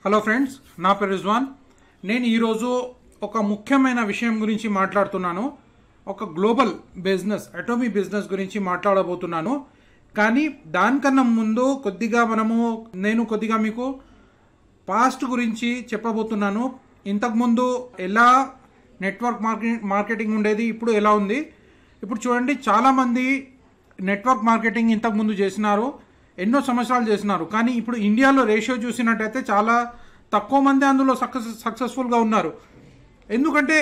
Hello friends, నా పేరు రిజ్వాన్. నేను ఈరోజు ఒక ముఖ్యమైన విషయం గురించి మాట్లాడుతున్నాను. ఒక గ్లోబల్ బిజినెస్, అటోమీ బిజినెస్ గురించి మాట్లాడబోతున్నాను. కానీ దానికన్నా ముందు నేను కొద్దిగా మీకు పాస్ట్ గురించి చెప్పబోతున్నాను. ఇంతకుముందు ఎలా నెట్వర్క్ మార్కెటింగ్ ఉండేది, ఇప్పుడు ఎలా ఉంది. ఇప్పుడు చూడండి, చాలామంది నెట్వర్క్ మార్కెటింగ్ ఇంతకుముందు చేసినారు, ఎన్నో సంవత్సరాలు చేసినారు. కానీ ఇప్పుడు ఇండియాలో రేషియో చూసినట్టయితే చాలా తక్కువ మంది అందులో సక్సెస్ఫుల్గా ఉన్నారు. ఎందుకంటే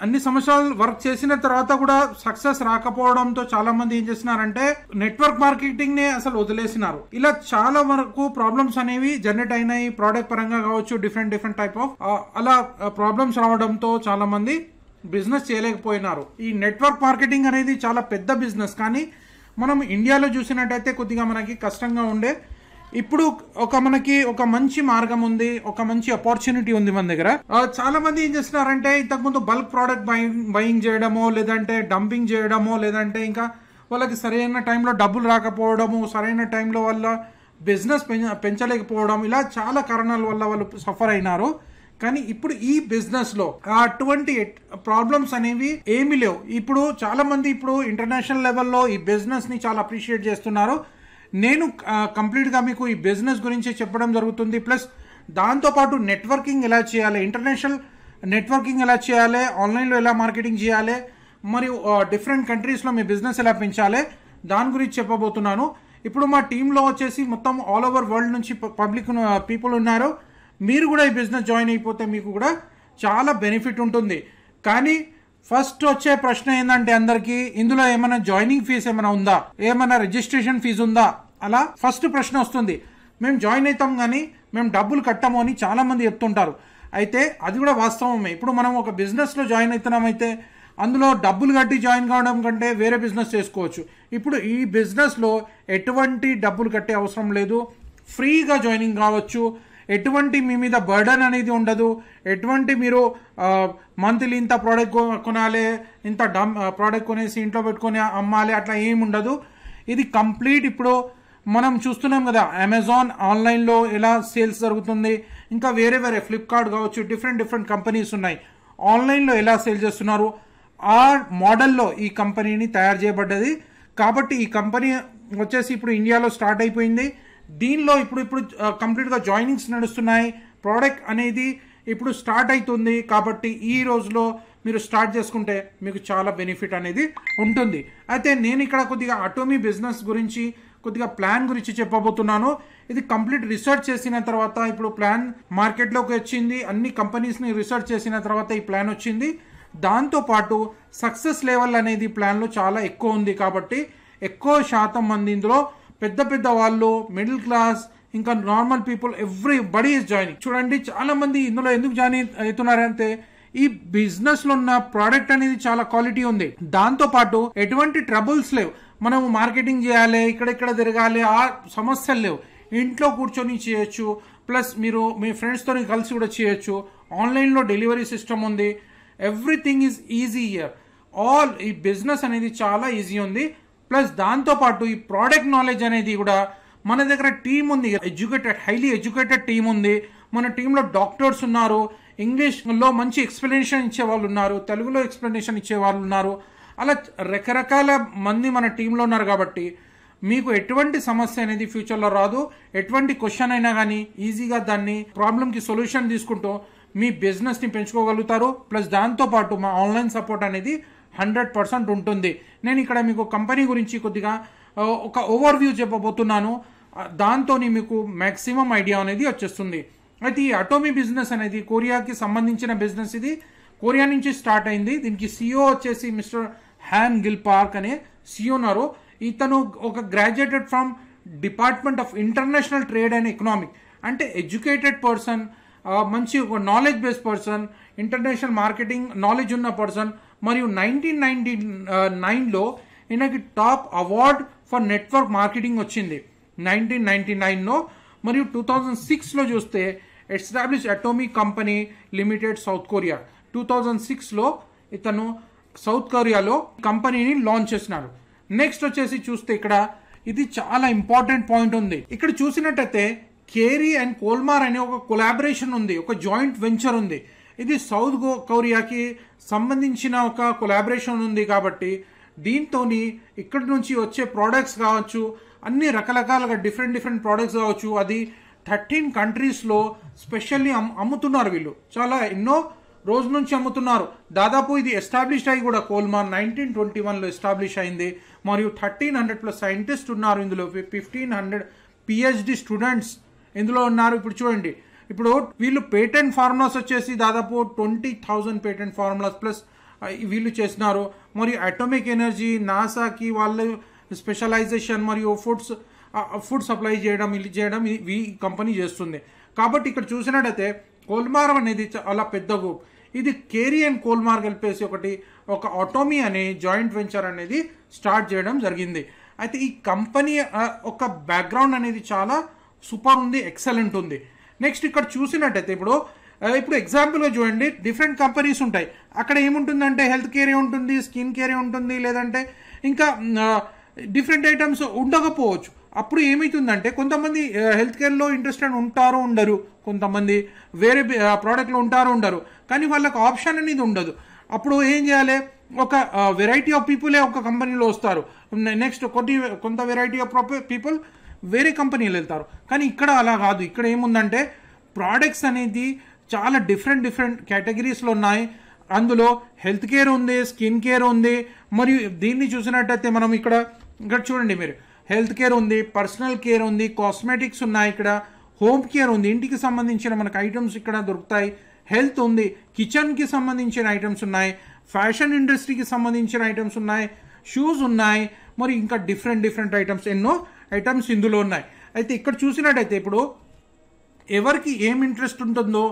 అన్ని సంవత్సరాలు వర్క్ చేసిన తర్వాత కూడా సక్సెస్ రాకపోవడంతో చాలా మంది ఏం చేస్తున్నారంటే నెట్వర్క్ మార్కెటింగ్ నే అసలు వదిలేసినారు. ఇలా చాలా వరకు ప్రాబ్లమ్స్ అనేవి జనరేట్ అయినాయి. ప్రోడక్ట్ పరంగా కావచ్చు, డిఫరెంట్ టైప్ ఆఫ్ అలా ప్రాబ్లమ్స్ రావడంతో చాలా మంది బిజినెస్ చేయలేకపోయినారు. ఈ నెట్వర్క్ మార్కెటింగ్ అనేది చాలా పెద్ద బిజినెస్, కానీ మనం ఇండియాలో చూసినట్టయితే కొద్దిగా మనకి కష్టంగా ఉండే. ఇప్పుడు మనకి ఒక మంచి మార్గం ఉంది, ఒక మంచి ఆపర్చునిటీ ఉంది మన దగ్గర. చాలా మంది ఏం చేస్తున్నారంటే ఇంతకుముందు బల్క్ ప్రోడక్ట్ బయింగ్ చేయడమో, లేదంటే డంపింగ్ చేయడమో, లేదంటే ఇంకా వాళ్ళకి సరైన టైంలో డబ్బులు రాకపోవడము, సరైన టైంలో వాళ్ళ బిజినెస్ పెంచలేకపోవడం, ఇలా చాలా కారణాల వల్ల వాళ్ళు సఫర్ అయినారు. కానీ ఇప్పుడు ఈ బిజినెస్ లో అటువంటి ప్రాబ్లమ్స్ అనేవి ఏమీ లేవు. ఇప్పుడు చాలా మంది ఇప్పుడు ఇంటర్నేషనల్ లెవెల్లో ఈ బిజినెస్ ని చాలా అప్రిషియేట్ చేస్తున్నారు. నేను కంప్లీట్ గా మీకు ఈ బిజినెస్ గురించి చెప్పడం జరుగుతుంది. ప్లస్ దాంతోపాటు నెట్వర్కింగ్ ఎలా చేయాలి, ఇంటర్నేషనల్ నెట్వర్కింగ్ ఎలా చేయాలి, ఆన్లైన్లో ఎలా మార్కెటింగ్ చేయాలి, మరియు డిఫరెంట్ కంట్రీస్లో మీ బిజినెస్ ఎలా పెంచాలి, దాని గురించి చెప్పబోతున్నాను. ఇప్పుడు మా టీంలో వచ్చేసి మొత్తం ఆల్ ఓవర్ వరల్డ్ నుంచి పీపుల్ ఉన్నారు. మీరు కూడా ఈ బిజినెస్ జాయిన్ అయిపోతే మీకు కూడా చాలా బెనిఫిట్ ఉంటుంది. కానీ ఫస్ట్ వచ్చే ప్రశ్న ఏంటంటే అందరికి, ఇందులో ఏమైనా జాయినింగ్ ఫీజు ఏమైనా ఉందా, ఏమైనా రిజిస్ట్రేషన్ ఫీజు ఉందా, అలా ఫస్ట్ ప్రశ్న వస్తుంది. మేము జాయిన్ అవుతాం కానీ మేము డబ్బులు కట్టము అని చాలా మంది చెప్తుంటారు. అయితే అది కూడా వాస్తవమే. ఇప్పుడు మనం ఒక బిజినెస్ లో జాయిన్ అవుతున్నామైతే అందులో డబ్బులు కట్టి జాయిన్ కావడం కంటే వేరే బిజినెస్ చేసుకోవచ్చు. ఇప్పుడు ఈ బిజినెస్ లో ఎటువంటి డబ్బులు కట్టే అవసరం లేదు, ఫ్రీగా జాయినింగ్ కావచ్చు. ఎటువంటి మీ మీద బర్డన్ అనేది ఉండదు. ఎటువంటి మీరు మంత్లీ ఇంత ప్రోడక్ట్ కొనాలి, ఇంత ప్రోడక్ట్ కొనేసి ఇంట్లో పెట్టుకొని అమ్మాలి, అట్లా ఏమి ఉండదు. ఇది కంప్లీట్. ఇప్పుడు మనం చూస్తున్నాం కదా, అమెజాన్ ఆన్లైన్లో ఎలా సేల్స్ జరుగుతుంది, ఇంకా వేరే ఫ్లిప్కార్ట్ కావచ్చు, డిఫరెంట్ కంపెనీస్ ఉన్నాయి. ఆన్లైన్లో ఎలా సేల్ చేస్తున్నారు, ఆ మోడల్లో ఈ కంపెనీని తయారు చేయబడ్డది. కాబట్టి ఈ కంపెనీ వచ్చేసి ఇప్పుడు ఇండియాలో స్టార్ట్ అయిపోయింది. దీనిలో ఇప్పుడు కంప్లీట్గా జాయినింగ్స్ నడుస్తున్నాయి. ప్రోడక్ట్ అనేది ఇప్పుడు స్టార్ట్ అవుతుంది. కాబట్టి ఈ రోజులో మీరు స్టార్ట్ చేసుకుంటే మీకు చాలా బెనిఫిట్ అనేది ఉంటుంది. అయితే నేను ఇక్కడ కొద్దిగా అటోమీ బిజినెస్ గురించి కొద్దిగా ప్లాన్ గురించి చెప్పబోతున్నాను. ఇది కంప్లీట్ రీసెర్చ్ చేసిన తర్వాత ఇప్పుడు ప్లాన్ మార్కెట్లోకి వచ్చింది. అన్ని కంపెనీస్ని రీసెర్చ్ చేసిన తర్వాత ఈ ప్లాన్ వచ్చింది. దాంతోపాటు సక్సెస్ లెవెల్ అనేది ప్లాన్లో చాలా ఎక్కువ ఉంది. కాబట్టి ఎక్కువ శాతం మంది ఇందులో పెద్ద వాళ్ళు, మిడిల్ క్లాస్, ఇంకా normal people, everybody is joining. చూడండి, చాలా మంది ఇందులో ఎందుకు జాయిన్ అవుతున్నారంటే ఈ బిజినెస్ లో ఉన్న ప్రోడక్ట్ అనేది చాలా క్వాలిటీ ఉంది. దాంతో పాటు ఎటువంటి ట్రబుల్స్ లేవు. మనము మార్కెటింగ్ చేయాలి, ఇక్కడ తిరగాలి, ఆ సమస్యలు లేవు. ఇంట్లో కూర్చొని చేయొచ్చు. ప్లస్ మీరు మీ ఫ్రెండ్స్ తో కలిసి కూడా చేయొచ్చు. ఆన్లైన్ లో డెలివరీ సిస్టమ్ ఉంది. Everything is easy here. ఈ బిజినెస్ అనేది చాలా ఈజీ ఉంది. ప్లస్ దాంతోపాటు ఈ ప్రోడక్ట్ నాలెడ్జ్ అనేది కూడా మన దగ్గర టీం ఉంది, హైలీ ఎడ్యుకేటెడ్ టీం ఉంది. మన టీంలో డాక్టర్స్ ఉన్నారు, ఇంగ్లీష్లో మంచి ఎక్స్ప్లెనేషన్ ఇచ్చే వాళ్ళు ఉన్నారు, తెలుగులో ఎక్స్ప్లెనేషన్ ఇచ్చే వాళ్ళు ఉన్నారు. అలా రకరకాల మంది మన టీంలో ఉన్నారు. కాబట్టి మీకు ఎటువంటి సమస్య అనేది ఫ్యూచర్లో రాదు. ఎటువంటి క్వశ్చన్ అయినా కానీ ఈజీగా దాన్ని ప్రాబ్లంకి సొల్యూషన్ తీసుకుంటూ మీ బిజినెస్ని పెంచుకోగలుగుతారు. ప్లస్ దాంతోపాటు మా ఆన్లైన్ సపోర్ట్ అనేది 100% ఉంటుంది. నేను ఇక్కడ మీకు కంపెనీ గురించి కొద్దిగా ఒక ఓవర్ వ్యూ చెప్పబోతున్నాను. దాంతో మీకు మ్యాక్సిమం ఐడియా అనేది వచ్చేస్తుంది. అయితే ఈ అటోమీ బిజినెస్ అనేది కొరియాకి సంబంధించిన బిజినెస్. ఇది కొరియా నుంచి స్టార్ట్ అయింది. దీనికి సిఇఓ వచ్చేసి మిస్టర్ హ్యాన్ గిల్ పార్క్ అనే సిఇఓ ఉన్నారు. ఇతను ఒక graduated from department of international trade and economic. అంటే ఎడ్యుకేటెడ్ పర్సన్, మంచి ఒక knowledge based person, international marketing knowledge ఉన్న పర్సన్. మరియు 1999లో ఈయనకి top award for network marketing వచ్చింది 1999లో. మరియు 2006లో చూస్తే establish Atomy company limited South Korea. 2006లో ఇతను సౌత్ కొరియాలో కంపెనీని లాంచ్ చేసినారు. నెక్స్ట్ వచ్చేసి చూస్తే ఇక్కడ ఇది చాలా ఇంపార్టెంట్ పాయింట్ ఉంది. ఇక్కడ చూసినట్టయితే కేరీ అండ్ కోల్మార్ అనే ఒక కొలాబరేషన్ ఉంది, ఒక జాయింట్ వెంచర్ ఉంది. ఇది సౌత్ కొరియాకి సంబంధించిన ఒక కొలాబరేషన్ ఉంది. కాబట్టి దీంతో ఇక్కడి నుంచి వచ్చే ప్రోడక్ట్స్ కావచ్చు, అన్ని రకరకాలుగా డిఫరెంట్ ప్రోడక్ట్స్ కావచ్చు, అది 13 కంట్రీస్లో స్పెషల్లీ అమ్ముతున్నారు. వీళ్ళు చాలా ఎన్నో రోజు నుంచి అమ్ముతున్నారు. దాదాపు ఇది ఎస్టాబ్లిష్ అయ్యి కూడా కోల్మార్ 1921లో ఎస్టాబ్లిష్ అయింది. మరియు 1300+ సైంటిస్ట్ ఉన్నారు ఇందులో, 1500 PhD స్టూడెంట్స్ ఇందులో ఉన్నారు. ఇప్పుడు చూడండి, ఇప్పుడు వీళ్ళు పేటెంట్ ఫార్ములాస్ వచ్చేసి దాదాపు 20,000 పేటెంట్ ఫార్ములాస్ ప్లస్ వీళ్ళు చేసినారు. మరియు అటామిక్ ఎనర్జీ, నాసాకి వాళ్ళు స్పెషలైజేషన్ మరియు ఫుడ్ సప్లై చేయడం ఈ కంపెనీ చేస్తుంది. కాబట్టి ఇక్కడ చూసినట్టయితే కోల్మార్ అనేది చాలా పెద్ద గ్రూప్. ఇది కేరీ అండ్ కోల్మార్ కలిపేసి ఒక ఆటోమీ అనే జాయింట్ వెంచర్ అనేది స్టార్ట్ చేయడం జరిగింది. అయితే ఈ కంపెనీ ఒక బ్యాక్గ్రౌండ్ అనేది చాలా సూపర్ ఉంది, ఎక్సలెంట్ ఉంది. నెక్స్ట్ ఇక్కడ చూసినట్టయితే ఇప్పుడు ఎగ్జాంపుల్గా చూడండి, డిఫరెంట్ కంపెనీస్ ఉంటాయి. అక్కడ ఏముంటుందంటే హెల్త్ కేరే ఉంటుంది, స్కిన్ కేరే ఉంటుంది, లేదంటే ఇంకా డిఫరెంట్ ఐటమ్స్ ఉండకపోవచ్చు. అప్పుడు ఏమవుతుందంటే కొంతమంది హెల్త్ కేర్లో ఇంట్రెస్టెడ్ ఉండరు, కొంతమంది వేరే ప్రోడక్ట్లో ఉండరు, కానీ వాళ్ళకి ఆప్షన్ అనేది ఉండదు. అప్పుడు ఏం చేయాలి, ఒక వెరైటీ ఆఫ్ పీపులే ఒక కంపెనీలో వస్తారు, నెక్స్ట్ కొంత వెరైటీ ఆఫ్ పీపుల్ వేరే కంపెనీలు వెళ్తారు. కానీ ఇక్కడ అలా కాదు. ఇక్కడ ఏముందంటే ప్రోడక్ట్స్ అనేది చాలా డిఫరెంట్ కేటగిరీస్లో ఉన్నాయి. అందులో హెల్త్ కేర్ ఉంది, స్కిన్ కేర్ ఉంది. మరియు దీన్ని చూసినట్టయితే మనం ఇక్కడ చూడండి మీరు, హెల్త్ కేర్ ఉంది, పర్సనల్ కేర్ ఉంది, కాస్మెటిక్స్ ఉన్నాయి, ఇక్కడ హోమ్ కేర్ ఉంది, ఇంటికి సంబంధించిన మనకు ఐటమ్స్ ఇక్కడ దొరుకుతాయి. హెల్త్ ఉంది, కిచెన్కి సంబంధించిన ఐటమ్స్ ఉన్నాయి, ఫ్యాషన్ ఇండస్ట్రీకి సంబంధించిన ఐటమ్స్ ఉన్నాయి, షూస్ ఉన్నాయి, మరి ఇంకా డిఫరెంట్ ఐటమ్స్, ఎన్నో ఐటమ్స్ ఇందులో ఉన్నాయి. అయితే ఇక్కడ చూసినట్టయితే ఇప్పుడు ఎవరికి ఏం ఇంట్రెస్ట్ ఉంటుందో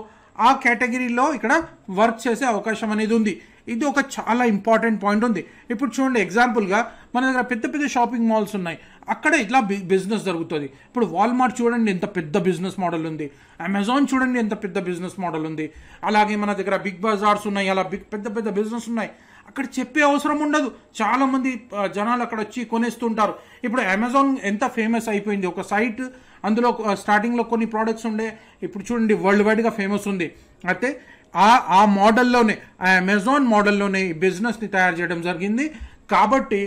ఆ కేటగిరీలో ఇక్కడ వర్క్ చేసే అవకాశం అనేది ఉంది. ఇది ఒక చాలా ఇంపార్టెంట్ పాయింట్ ఉంది. ఇప్పుడు చూడండి, ఎగ్జాంపుల్గా మన దగ్గర పెద్ద షాపింగ్ మాల్స్ ఉన్నాయి, అక్కడ ఇట్లా బిజినెస్ జరుగుతుంది. ఇప్పుడు వాల్మార్ట్ చూడండి ఎంత పెద్ద బిజినెస్ మోడల్ ఉంది, అమెజాన్ చూడండి ఎంత పెద్ద బిజినెస్ మోడల్ ఉంది. అలాగే మన దగ్గర బిగ్ బజార్స్ ఉన్నాయి, అలా పెద్ద బిజినెస్ ఉన్నాయి. అక్కడ చెప్పే అవసరం ఉండదు, చాలా మంది జనాలు అక్కడ వచ్చి కొనేస్తుంటారు. ఇప్పుడు అమెజాన్ ఎంత ఫేమస్ అయిపోయింది, ఒక సైట్, అందులో స్టార్టింగ్లో కొన్ని ప్రోడక్ట్స్ ఉండే, ఇప్పుడు చూడండి వరల్డ్ వైడ్గా ఫేమస్ ఉంది. అయితే ఆ మోడల్లోనే, ఆ అమెజాన్ మోడల్లోనే ఈ బిజినెస్ని తయారు చేయడం జరిగింది. కాబట్టి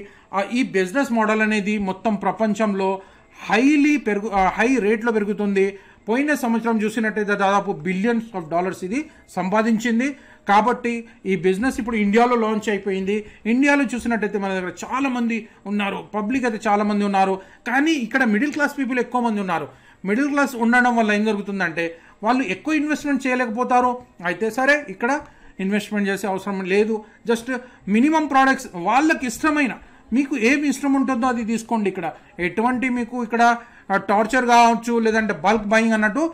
ఈ బిజినెస్ మోడల్ అనేది మొత్తం ప్రపంచంలో హై రేట్లో పెరుగుతుంది. పోయిన సంవత్సరం చూసినట్టయితే దాదాపు బిలియన్స్ ఆఫ్ డాలర్స్ ఇది సంపాదించింది. కాబట్టి ఈ బిజినెస్ ఇప్పుడు ఇండియాలో లాంచ్ అయిపోయింది. ఇండియాలో చూసినట్టయితే మన దగ్గర చాలా మంది ఉన్నారు, పబ్లిక్ అయితే చాలా మంది ఉన్నారు, కానీ ఇక్కడ మిడిల్ క్లాస్ పీపుల్ ఎక్కువ మంది ఉన్నారు. మిడిల్ క్లాస్ ఉండడం వల్ల ఏం జరుగుతుందంటే వాళ్ళు ఎక్కువ ఇన్వెస్ట్మెంట్ చేయలేకపోతారు. అయితే సరే, ఇక్కడ ఇన్వెస్ట్మెంట్ చేసే అవసరం లేదు, జస్ట్ మినిమం ప్రోడక్ట్స్ వాళ్ళకి ఇష్టమైన, మీకు ఏమి ఇష్టం ఉంటుందో అది తీసుకోండి. ఇక్కడ ఎటువంటి మీకు ఇక్కడ టార్చర్ కావచ్చు, లేదంటే బల్క్ బయింగ్ అన్నట్టు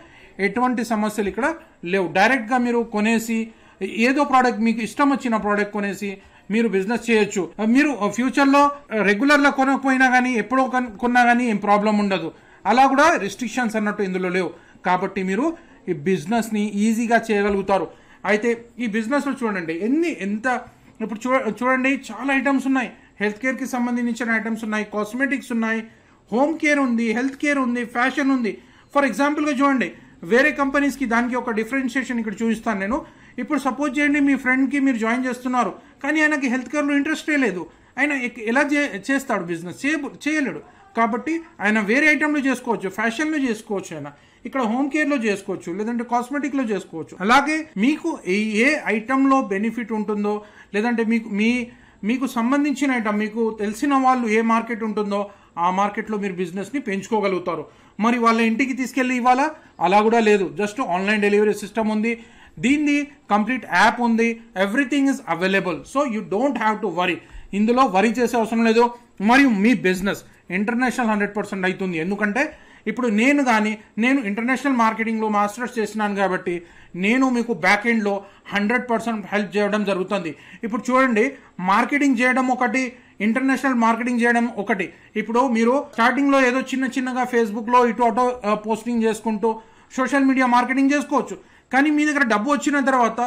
ఎటువంటి సమస్యలు ఇక్కడ లేవు. డైరెక్ట్గా మీరు కొనేసి ఏదో ప్రోడక్ట్ మీకు ఇష్టం వచ్చిన ప్రోడక్ట్ కొనేసి మీరు బిజినెస్ చేయొచ్చు. మీరు ఫ్యూచర్లో రెగ్యులర్గా కొనకపోయినా కానీ ఎప్పుడో కొన్నా కానీ ఏం ప్రాబ్లం ఉండదు. అలా కూడా రెస్ట్రిక్షన్స్ అన్నట్టు ఇందులో లేవు. కాబట్టి మీరు ఈ బిజినెస్ని ఈజీగా చేయగలుగుతారు. అయితే ఈ బిజినెస్లో చూడండి ఇప్పుడు చూడండి చాలా ఐటమ్స్ ఉన్నాయి. హెల్త్ కేర్కి సంబంధించిన ఐటమ్స్ ఉన్నాయి, కాస్మెటిక్స్ ఉన్నాయి, హోమ్ కేర్ ఉంది, హెల్త్ కేర్ ఉంది, ఫ్యాషన్ ఉంది. ఫర్ ఎగ్జాంపుల్గా చూడండి, వేరే కంపెనీస్కి దానికి ఒక డిఫరెన్షియేషన్ ఇక్కడ చూపిస్తాను నేను. ఇప్పుడు సపోజ్ చేయండి, మీ ఫ్రెండ్కి మీరు జాయిన్ చేస్తున్నారు, కానీ ఆయనకి హెల్త్ కేర్లో ఇంట్రెస్టే లేదు. ఆయన ఎలా చేస్తాడు బిజినెస్? చేయలేడు. కాబట్టి ఆయన వేరే ఐటెంలో చేసుకోవచ్చు, ఫ్యాషన్లో చేసుకోవచ్చు, ఆయన ఇక్కడ హోమ్ కేర్లో చేసుకోవచ్చు, లేదంటే కాస్మెటిక్లో చేసుకోవచ్చు. అలాగే మీకు ఏ ఐటెంలో బెనిఫిట్ ఉంటుందో, లేదంటే మీకు సంబంధించిన ఐటమ్, మీకు తెలిసిన వాళ్ళు ఏ మార్కెట్ ఉంటుందో ఆ మార్కెట్లో మీరు బిజినెస్ని పెంచుకోగలుగుతారు. మరి వాళ్ళ ఇంటికి తీసుకెళ్ళి ఇవ్వాలా? అలా కూడా లేదు, జస్ట్ ఆన్లైన్ డెలివరీ సిస్టమ్ ఉంది, దీన్ని కంప్లీట్ యాప్ ఉంది, everything is available. So you don't have to worry, ఇందులో వరీ చేసే అవసరం లేదు. మరియు మీ బిజినెస్ ఇంటర్నేషనల్ 100% అవుతుంది. ఎందుకంటే ఇప్పుడు నేను ఇంటర్నేషనల్ మార్కెటింగ్లో మాస్టర్స్ చేసినాను కాబట్టి నేను మీకు బ్యాక్ ఎండ్లో 100% హెల్ప్ చేయడం జరుగుతుంది. ఇప్పుడు చూడండి, మార్కెటింగ్ చేయడం ఒకటి, ఇంటర్నేషనల్ మార్కెటింగ్ చేయడం ఒకటి. ఇప్పుడు మీరు స్టార్టింగ్లో ఏదో చిన్నగా ఫేస్బుక్లో ఇటు అటో పోస్టింగ్ చేసుకుంటూ సోషల్ మీడియా మార్కెటింగ్ చేసుకోవచ్చు. కానీ మీ దగ్గర డబ్బు వచ్చిన తర్వాత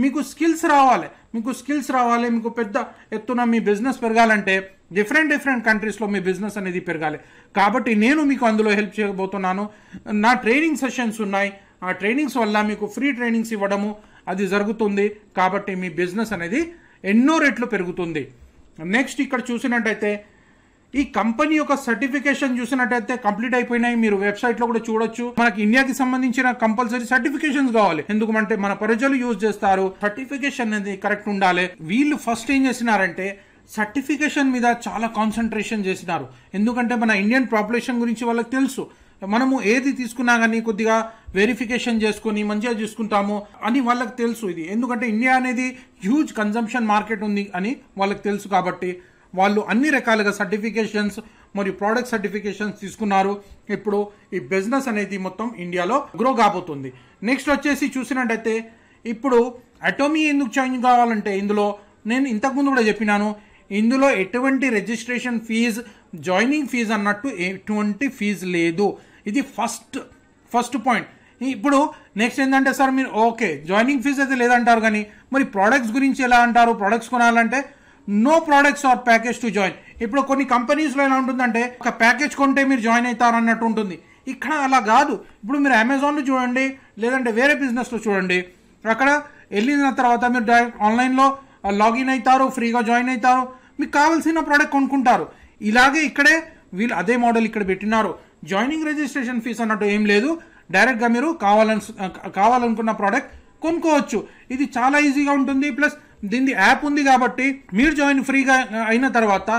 మీకు స్కిల్స్ రావాలి, మీకు పెద్ద ఎత్తున మీ బిజినెస్ పెరగాలంటే డిఫరెంట్ కంట్రీస్లో మీ బిజినెస్ అనేది పెరగాలి. కాబట్టి నేను మీకు అందులో హెల్ప్ చేయబోతున్నాను. నా ట్రైనింగ్ సెషన్స్ ఉన్నాయి, ఆ ట్రైనింగ్స్ వల్ల మీకు ఫ్రీ ట్రైనింగ్స్ ఇవ్వడము అది జరుగుతుంది. కాబట్టి మీ బిజినెస్ అనేది ఎన్నో రెట్లు పెరుగుతుంది. నెక్స్ట్ ఇక్కడ చూసినట్టయితే ఈ కంపెనీ యొక్క సర్టిఫికేషన్ చూసినట్టయితే కంప్లీట్ అయిపోయినాయి. మీరు వెబ్సైట్ లో కూడా చూడొచ్చు. మనకి ఇండియాకి సంబంధించిన కంపల్సరీ సర్టిఫికేషన్స్ కావాలి, ఎందుకంటే మన ప్రజలు యూజ్ చేస్తారు. సర్టిఫికేషన్ అనేది కరెక్ట్ ఉండాలి. వీళ్ళు ఫస్ట్ ఏం చేసినారంటే సర్టిఫికేషన్ మీద చాలా కాన్సన్ట్రేషన్ చేసినారు, ఎందుకంటే మన ఇండియన్ పాపులేషన్ గురించి వాళ్ళకి తెలుసు. మనము ఏది తీసుకున్నా కానీ కొద్దిగా వెరిఫికేషన్ చేసుకుని మంచిగా చూసుకుంటాము అని వాళ్ళకి తెలుసు. ఇది ఎందుకంటే ఇండియా అనేది హ్యూజ్ కన్జంప్షన్ మార్కెట్ ఉంది అని వాళ్ళకి తెలుసు. కాబట్టి వాళ్ళు అన్ని రకాలుగా సర్టిఫికేషన్స్ మరియు ప్రోడక్ట్ సర్టిఫికేషన్స్ తీసుకున్నారు. ఇప్పుడు ఈ బిజినెస్ అనేది మొత్తం ఇండియాలో గ్రో కాబోతుంది. నెక్స్ట్ వచ్చేసి చూసినట్టయితే ఇప్పుడు అటోమీ ఎందుకు జాయిన్ కావాలంటే ఇందులో నేను ఇంతకుముందు కూడా చెప్పినాను, ఇందులో ఎటువంటి రిజిస్ట్రేషన్ ఫీజు, జాయినింగ్ ఫీజు అన్నట్టు ఎటువంటి ఫీజు లేదు. ఇది ఫస్ట్ పాయింట్. ఇప్పుడు నెక్స్ట్ ఏంటంటే సార్ మీరు ఓకే జాయినింగ్ ఫీజు అయితే లేదంటారు, కానీ మరి ప్రోడక్ట్స్ గురించి ఎలా అంటారు? ప్రోడక్ట్స్ కొనాలంటే no products or package to join. ఇప్పుడు కొన్ని కంపెనీస్లో ఎలా ఉంటుందంటే ఒక ప్యాకేజ్ కొంటే మీరు జాయిన్ అవుతారు అన్నట్టు ఉంటుంది. ఇక్కడ అలా కాదు. ఇప్పుడు మీరు అమెజాన్లో చూడండి, లేదంటే వేరే బిజినెస్లో చూడండి, అక్కడ వెళ్ళిన తర్వాత మీరు డైరెక్ట్ ఆన్లైన్లో లాగిన్ అవుతారు, ఫ్రీగా జాయిన్ అవుతారు, మీకు కావాల్సిన ప్రోడక్ట్ కొనుక్కుంటారు. ఇలాగే ఇక్కడే వీళ్ళు అదే మోడల్ ఇక్కడ పెట్టినారు. జాయినింగ్ రిజిస్ట్రేషన్ ఫీజు అన్నట్టు ఏం లేదు, డైరెక్ట్గా మీరు కావాలనుకున్న ప్రోడక్ట్ కొనుక్కోవచ్చు. ఇది చాలా ఈజీగా ఉంటుంది. ప్లస్ దీని యాప్ ఉంది కాబట్టి మీరు జాయిన్ ఫ్రీగా అయిన తర్వాత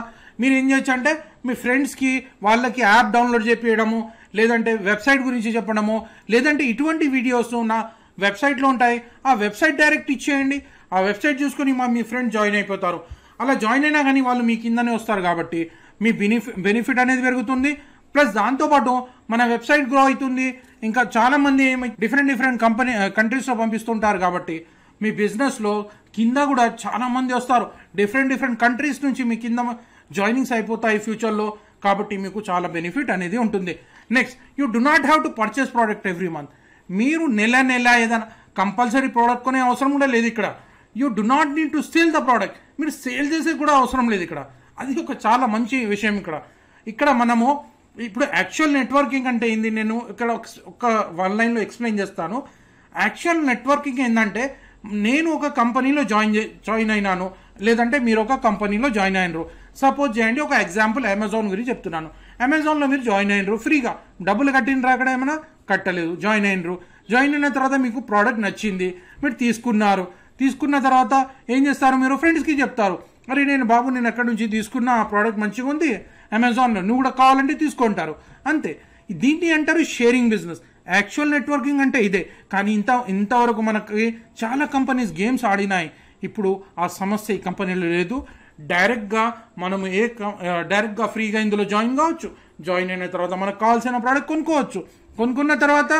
మీరు ఏం చేయొచ్చు అంటే మీ ఫ్రెండ్స్కి వాళ్ళకి యాప్ డౌన్లోడ్ చేపించడము, లేదంటే వెబ్సైట్ గురించి చెప్పడము, లేదంటే ఇటువంటి వీడియోస్ నా వెబ్సైట్లో ఉంటాయి, ఆ వెబ్సైట్ డైరెక్ట్ ఇచ్చేయండి. ఆ వెబ్సైట్ చూసుకొని మీ ఫ్రెండ్ జాయిన్ అయిపోతారు. అలా జాయిన్ అయినా కానీ వాళ్ళు మీ కిందనే వస్తారు కాబట్టి మీ బెనిఫిట్ అనేది పెరుగుతుంది. ప్లస్ దాంతోపాటు మన వెబ్సైట్ గ్రో అవుతుంది. ఇంకా చాలామంది డిఫరెంట్ కంట్రీస్లో పంపిస్తుంటారు కాబట్టి మీ బిజినెస్లో కింద కూడా చాలామంది వస్తారు. డిఫరెంట్ కంట్రీస్ నుంచి మీ కింద జాయినింగ్స్ అయిపోతాయి ఫ్యూచర్లో. కాబట్టి మీకు చాలా బెనిఫిట్ అనేది ఉంటుంది. Next, you do not have to purchase product every month. మీరు నెల ఏదైనా కంపల్సరీ ప్రోడక్ట్ కొనే అవసరం కూడా లేదు ఇక్కడ. You do not need to sale the product. మీరు సేల్ చేసే కూడా అవసరం లేదు ఇక్కడ. అది ఒక చాలా మంచి విషయం. ఇక్కడ మనము ఇప్పుడు యాక్చువల్ నెట్వర్కింగ్ అంటే ఏంది, నేను ఇక్కడ ఒక వన్ లైన్లో ఎక్స్ప్లెయిన్ చేస్తాను. యాక్చువల్ నెట్వర్కింగ్ ఏంటంటే నేను ఒక కంపెనీలో జాయిన్ అయినాను, లేదంటే మీరు ఒక కంపెనీలో జాయిన్ అయినరు. సపోజ్ చేయండి, ఒక ఎగ్జాంపుల్ అమెజాన్ గురించి చెప్తున్నాను. అమెజాన్లో మీరు జాయిన్ అయినరు, ఫ్రీగా డబ్బులు కట్టినరా? అక్కడ ఏమైనా కట్టలేదు, జాయిన్ అయిన తర్వాత మీకు ప్రోడక్ట్ నచ్చింది, మీరు తీసుకున్న తర్వాత ఏం చేస్తారు? మీరు ఫ్రెండ్స్కి చెప్తారు, అరే నేను ఎక్కడి నుంచి తీసుకున్నా, ఆ ప్రోడక్ట్ మంచిగా ఉంది అమెజాన్లో, నువ్వు కూడా కావాలంటే తీసుకుంటారు. అంతే. దీన్ని అంటారు షేరింగ్ బిజినెస్. యాక్చువల్ నెట్వర్కింగ్ అంటే ఇదే. కానీ ఇంతవరకు మనకి చాలా కంపెనీస్ గేమ్స్ ఆడినాయి. ఇప్పుడు ఆ సమస్య ఈ కంపెనీలో లేదు. డైరెక్ట్గా మనము డైరెక్ట్గా ఫ్రీగా ఇందులో జాయిన్ కావచ్చు. జాయిన్ అయిన తర్వాత మనకు కావాల్సిన ప్రోడక్ట్ కొనుక్కున్న తర్వాత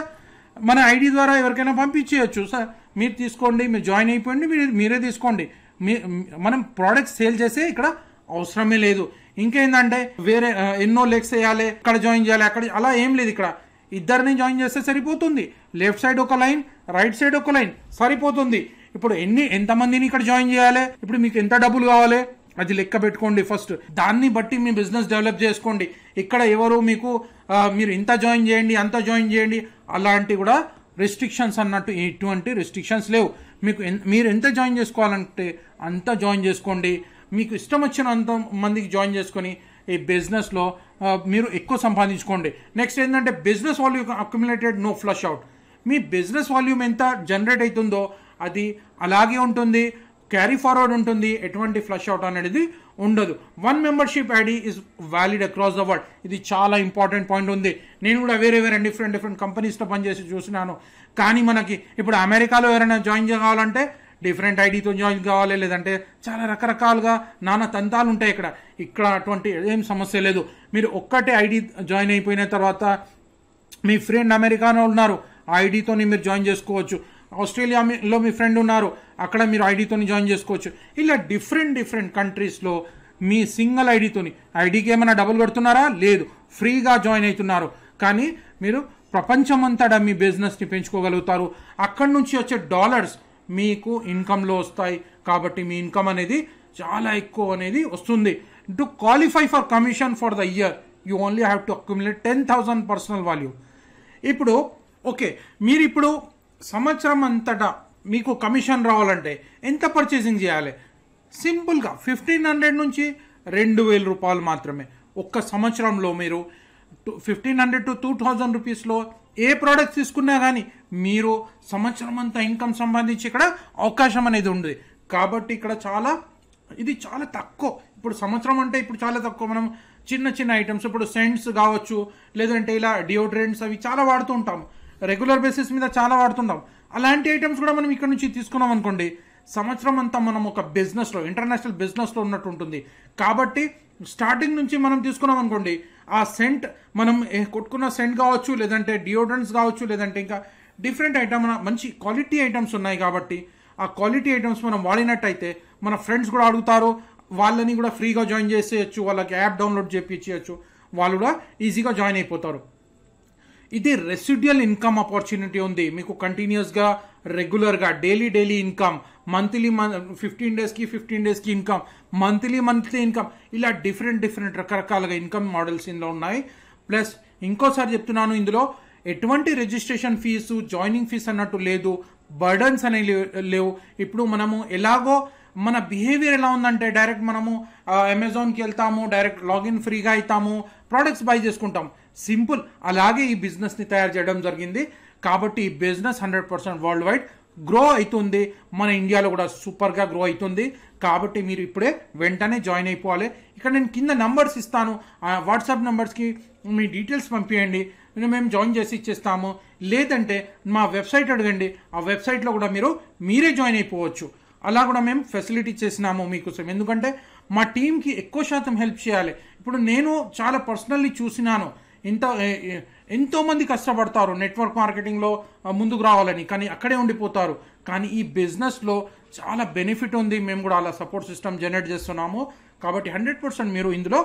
మన ఐడి ద్వారా ఎవరికైనా పంపించేయచ్చు. సార్ మీరు తీసుకోండి, మీరు జాయిన్ అయిపోయింది, మీరే తీసుకోండి. మనం ప్రోడక్ట్ సేల్ చేసే ఇక్కడ అవసరమే లేదు. ఇంకేందంటే వేరే ఎన్నో లెగ్స్ వేయాలి, ఇక్కడ జాయిన్ చేయాలి, అక్కడ అలా ఏం లేదు. ఇక్కడ ఇద్దరిని జాయిన్ చేస్తే సరిపోతుంది. లెఫ్ట్ సైడ్ ఒక లైన్, రైట్ సైడ్ ఒక లైన్ సరిపోతుంది. ఇప్పుడు ఎంతమందిని ఇక్కడ జాయిన్ చేయాలి, ఇప్పుడు మీకు ఎంత డబ్బులు కావాలి అది లెక్క పెట్టుకోండి ఫస్ట్. దాన్ని బట్టి మీ బిజినెస్ డెవలప్ చేసుకోండి. ఇక్కడ ఎవరు మీరు ఇంత జాయిన్ చేయండి, అంత జాయిన్ చేయండి అలాంటి కూడా రెస్ట్రిక్షన్స్ అన్నట్టు ఎటువంటి రెస్ట్రిక్షన్స్ లేవు. మీరు ఎంత జాయిన్ చేసుకోవాలంటే అంత జాయిన్ చేసుకోండి. మీకు ఇష్టం వచ్చినంత మందికి జాయిన్ చేసుకొని ఈ బిజినెస్లో మీరు ఎక్కువ సంపాదించుకోండి. నెక్స్ట్ ఏంటంటే business volume accumulated, no flush out. మీ బిజినెస్ వాల్యూమ్ ఎంత జనరేట్ అవుతుందో అది అలాగే ఉంటుంది, క్యారీ ఫార్వర్డ్ ఉంటుంది. ఎటువంటి ఫ్లష్ అవుట్ అనేది ఉండదు. 1 membership ID is valid across the world. ఇది చాలా ఇంపార్టెంట్ పాయింట్ ఉంది. నేను కూడా వేరే డిఫరెంట్ కంపెనీస్లో పనిచేసి చూసినాను. కానీ మనకి ఇప్పుడు అమెరికాలో ఎవరైనా జాయిన్ కావాలంటే డిఫరెంట్ ఐడితో జాయిన్ కావాలి, లేదంటే చాలా రకరకాలుగా నానా తంతాలు ఉంటాయి. ఇక్కడ అటువంటి ఏం సమస్య లేదు. మీరు ఒక్కటే ఐడి జాయిన్ అయిపోయిన తర్వాత మీ ఫ్రెండ్ అమెరికాలో ఉన్నారు, ఆ ఐడితో మీరు జాయిన్ చేసుకోవచ్చు. ఆస్ట్రేలియాలో మీ ఫ్రెండ్ ఉన్నారు, అక్కడ మీరు ఐడితో జాయిన్ చేసుకోవచ్చు. ఇలా డిఫరెంట్ కంట్రీస్లో మీ సింగిల్ ఐడికి ఏమైనా డబ్బులు కడుతున్నారా? లేదు, ఫ్రీగా జాయిన్ అవుతున్నారు. కానీ మీరు ప్రపంచమంతటా మీ బిజినెస్ని పెంచుకోగలుగుతారు. అక్కడి నుంచి వచ్చే డాలర్స్ మీకు ఇన్కంలో వస్తాయి. కాబట్టి మీ ఇన్కమ్ అనేది చాలా ఎక్కువ అనేది వస్తుంది. To qualify for commission for the year you only have to accumulate 10,000 personal value. ఇప్పుడు ఓకే, మీరు ఇప్పుడు సంవత్సరం అంతటా మీకు కమిషన్ రావాలంటే ఎంత పర్చేసింగ్ చేయాలి? సింపుల్గా 1,500 నుంచి 2,000 రూపాయలు మాత్రమే. ఒక్క సంవత్సరంలో మీరు 1,500 to 2,000 రూపీస్లో ఏ ప్రోడక్ట్స్ తీసుకున్నా కానీ మీరు సంవత్సరం అంతా ఇన్కమ్ సంబంధించి ఇక్కడ అవకాశం అనేది ఉంది. కాబట్టి ఇక్కడ ఇది చాలా తక్కువ. ఇప్పుడు సంవత్సరం అంటే ఇప్పుడు చాలా తక్కువ. మనం చిన్న చిన్న ఐటమ్స్, ఇప్పుడు సెంట్స్ కావచ్చు, లేదంటే ఇలా డియోడ్రెంట్స్, అవి చాలా వాడుతూ ఉంటాం, రెగ్యులర్ బేసిస్ మీద చాలా వాడుతుంటాం. అలాంటి ఐటమ్స్ కూడా మనం ఇక్కడ నుంచి తీసుకున్నాం అనుకోండి, సంవత్సరం అంతా మనం ఒక బిజినెస్లో, ఇంటర్నేషనల్ బిజినెస్లో ఉన్నట్టు ఉంటుంది. కాబట్టి స్టార్టింగ్ నుంచి మనం తీసుకున్నాం అనుకోండి, ఆ సెంట్ మనం కొట్టుకున్న సెంట్ కావచ్చు, లేదంటే డియోడ్రెంట్స్ కావచ్చు, లేదంటే ఇంకా డిఫరెంట్ ఐటమ్, మంచి క్వాలిటీ ఐటమ్స్ ఉన్నాయి. కాబట్టి ఆ క్వాలిటీ ఐటమ్స్ మనం వాడినట్టయితే మన ఫ్రెండ్స్ కూడా అడుగుతారు, వాళ్ళని కూడా ఫ్రీగా జాయిన్ చేసేయచ్చు, వాళ్ళకి యాప్ డౌన్లోడ్ చేయించవచ్చు, వాళ్ళు కూడా ఈజీగా జాయిన్ అయిపోతారు. ఇది రెసిడ్యుయల్ ఇన్కమ్ ఆపర్చునిటీ ఉంది మీకు కంటిన్యూస్గా, రెగ్యులర్గా, డైలీ ఇన్కమ్, మంత్లీ 15 డేస్కి ఇన్కమ్, మంత్లీ ఇన్కమ్, ఇలా డిఫరెంట్ రకరకాలుగా ఇన్కమ్ మోడల్స్ ఇందులో ఉన్నాయి. ప్లస్ ఇంకోసారి చెప్తున్నాను, ఇందులో ఎటువంటి రిజిస్ట్రేషన్ ఫీజు, జాయినింగ్ ఫీజు అన్నట్టు లేదు, బర్డన్స్ అనేవి లేవు. ఇప్పుడు మనము ఎలాగో మన బిహేవియర్ ఎలా ఉందంటే, డైరెక్ట్ మనము అమెజాన్కి వెళ్తాము, డైరెక్ట్ లాగిన్ ఫ్రీగా అవుతాము, ప్రోడక్ట్స్ బై చేసుకుంటాం, సింపుల్. అలాగే ఈ బిజినెస్ని తయారు చేయడం జరిగింది. కాబట్టి ఈ బిజినెస్ 100% వరల్డ్ వైడ్ గ్రో అవుతుంది, మన ఇండియాలో కూడా సూపర్గా గ్రో అవుతుంది. కాబట్టి మీరు ఇప్పుడే వెంటనే జాయిన్ అయిపోవాలి. ఇక్కడ నేను కింద నంబర్స్ ఇస్తాను, ఆ వాట్సాప్ నెంబర్స్కి మీ డీటెయిల్స్ పంపించండి, మేము జాయిన్ చేసి ఇచ్చేస్తాము. లేదంటే మా వెబ్సైట్ అడగండి, ఆ వెబ్సైట్లో కూడా మీరే జాయిన్ అయిపోవచ్చు. అలా కూడా మేము ఫెసిలిటీ చేసినాము మీకోసం. ఎందుకంటే మా టీంకి ఎక్కువ శాతం హెల్ప్ చేయాలి. ఇప్పుడు నేను చాలా పర్సనల్లీ చూసినాను, ఎంతోమంది కష్టపడతారు నెట్వర్క్ మార్కెటింగ్లో ముందుకు రావాలని, కానీ అక్కడే ఉండిపోతారు. కానీ ఈ బిజినెస్లో చాలా బెనిఫిట్ ఉంది, మేము కూడా అలా సపోర్ట్ సిస్టమ్ జనరేట్ చేస్తున్నాము. కాబట్టి 100% మీరు ఇందులో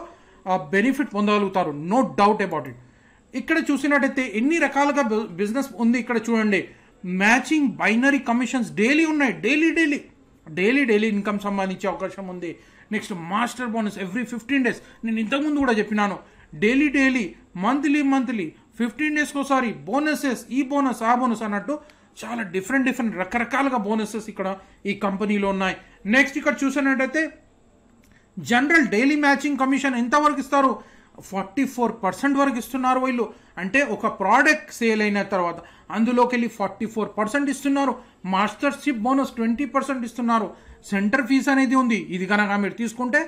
బెనిఫిట్ పొందగలుగుతారు, నో డౌట్ అబౌట్ ఇట్. ఇక్కడ చూసినట్టయితే ఎన్ని రకాలుగా బిజినెస్ ఉంది. ఇక్కడ చూడండి, మ్యాచింగ్ బైనరీ కమిషన్స్ డైలీ ఉన్నాయి, డైలీ ఇన్కమ్ సంబంధించే అవకాశం ఉంది. Next master bonus every 15 days, నేను ఇంతకుముందు కూడా చెప్పినాను, డైలీ మంత్లీ 15 డేస్కి ఒకసారి బోనసెస్, ఈ బోనస్ ఆ బోనస్ అన్నట్టు చాలా డిఫరెంట్ రకరకాలుగా బోనసెస్ ఇక్కడ ఈ కంపెనీలో ఉన్నాయి. నెక్స్ట్ ఇక్కడ చూసినట్టయితే జనరల్ డైలీ మ్యాచింగ్ కమిషన్ ఎంతవరకు ఇస్తారు? 44% వరకు ఇస్తున్నారు వీళ్ళు. అంటే ఒక ప్రోడక్ట్ సేల్ అయిన తర్వాత అందులోకి వెళ్ళి 44% ఇస్తున్నారు. మాస్టర్షిప్ బోనస్ 20% ఇస్తున్నారు. సెంటర్ ఫీజ్ అనేది ఉంది, ఇది కనుక మీరు తీసుకుంటే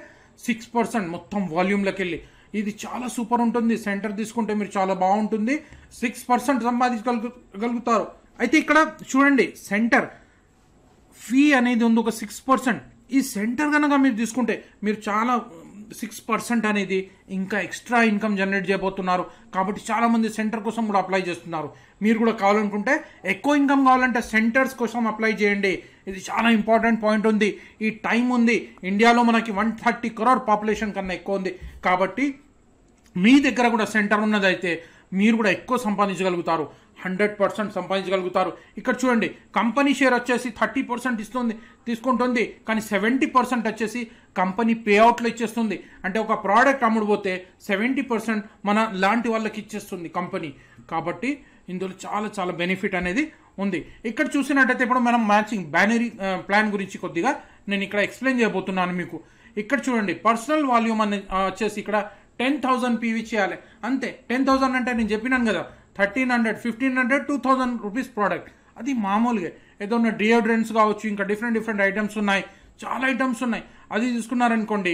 6% మొత్తం వాల్యూమ్లోకి వెళ్ళి, ఇది చాలా సూపర్ ఉంటుంది. సెంటర్ తీసుకుంటే మీరు చాలా బాగుంటుంది, 6% సంపాదించగలుగుతారు. అయితే ఇక్కడ చూడండి, సెంటర్ ఫీ అనేది ఉంది ఒక 6%. ఈ సెంటర్ కనుక మీరు తీసుకుంటే మీరు చాలా 6% అనేది ఇంకా ఎక్స్ట్రా ఇన్కమ్ జనరేట్ చేయబోతున్నారు. కాబట్టి చాలా మంది సెంటర్ కోసం కూడా అప్లై చేస్తున్నారు. మీరు కూడా కావాలనుకుంటే, ఎక్కువ ఇన్కమ్ కావాలంటే సెంటర్స్ కోసం అప్లై చేయండి. ఇది చాలా ఇంపార్టెంట్ పాయింట్ ఉంది. ఈ టైం ఉంది, ఇండియాలో మనకి 130 crore పాపులేషన్ కన్నా ఎక్కువ ఉంది. కాబట్టి మీ దగ్గర కూడా సెంటర్ ఉన్నదైతే మీరు కూడా ఎక్కువ సంపాదించగలుగుతారు, 100% సంపాదించగలుగుతారు. ఇక్కడ చూడండి, కంపెనీ షేర్ వచ్చేసి 30% తీసుకుంటుంది, కానీ 70% వచ్చేసి కంపెనీ పేఅవుట్లో ఇచ్చేస్తుంది. అంటే ఒక ప్రోడక్ట్ అమ్ముడుపోతే 70% మన లాంటి వాళ్ళకి ఇచ్చేస్తుంది కంపెనీ. కాబట్టి ఇందులో చాలా బెనిఫిట్ అనేది ఉంది. ఇక్కడ చూసినట్టయితే ఇప్పుడు మనం మ్యాచింగ్ బైనరీ ప్లాన్ గురించి కొద్దిగా నేను ఇక్కడ ఎక్స్ప్లెయిన్ చేయబోతున్నాను మీకు. ఇక్కడ చూడండి, పర్సనల్ వాల్యూమ్ అనేది వచ్చేసి ఇక్కడ 10,000 పీవీ చేయాలి అంతే. 10,000 అంటే నేను చెప్పినాను కదా, 1,300, 1,500, 2,000 రూపీస్ ప్రోడక్ట్. అది మామూలుగా ఏదైనా డియోడ్రెంట్స్ కావచ్చు, ఇంకా డిఫరెంట్ ఐటమ్స్ ఉన్నాయి, చాలా ఐటమ్స్ ఉన్నాయి. అది తీసుకున్నారనుకోండి,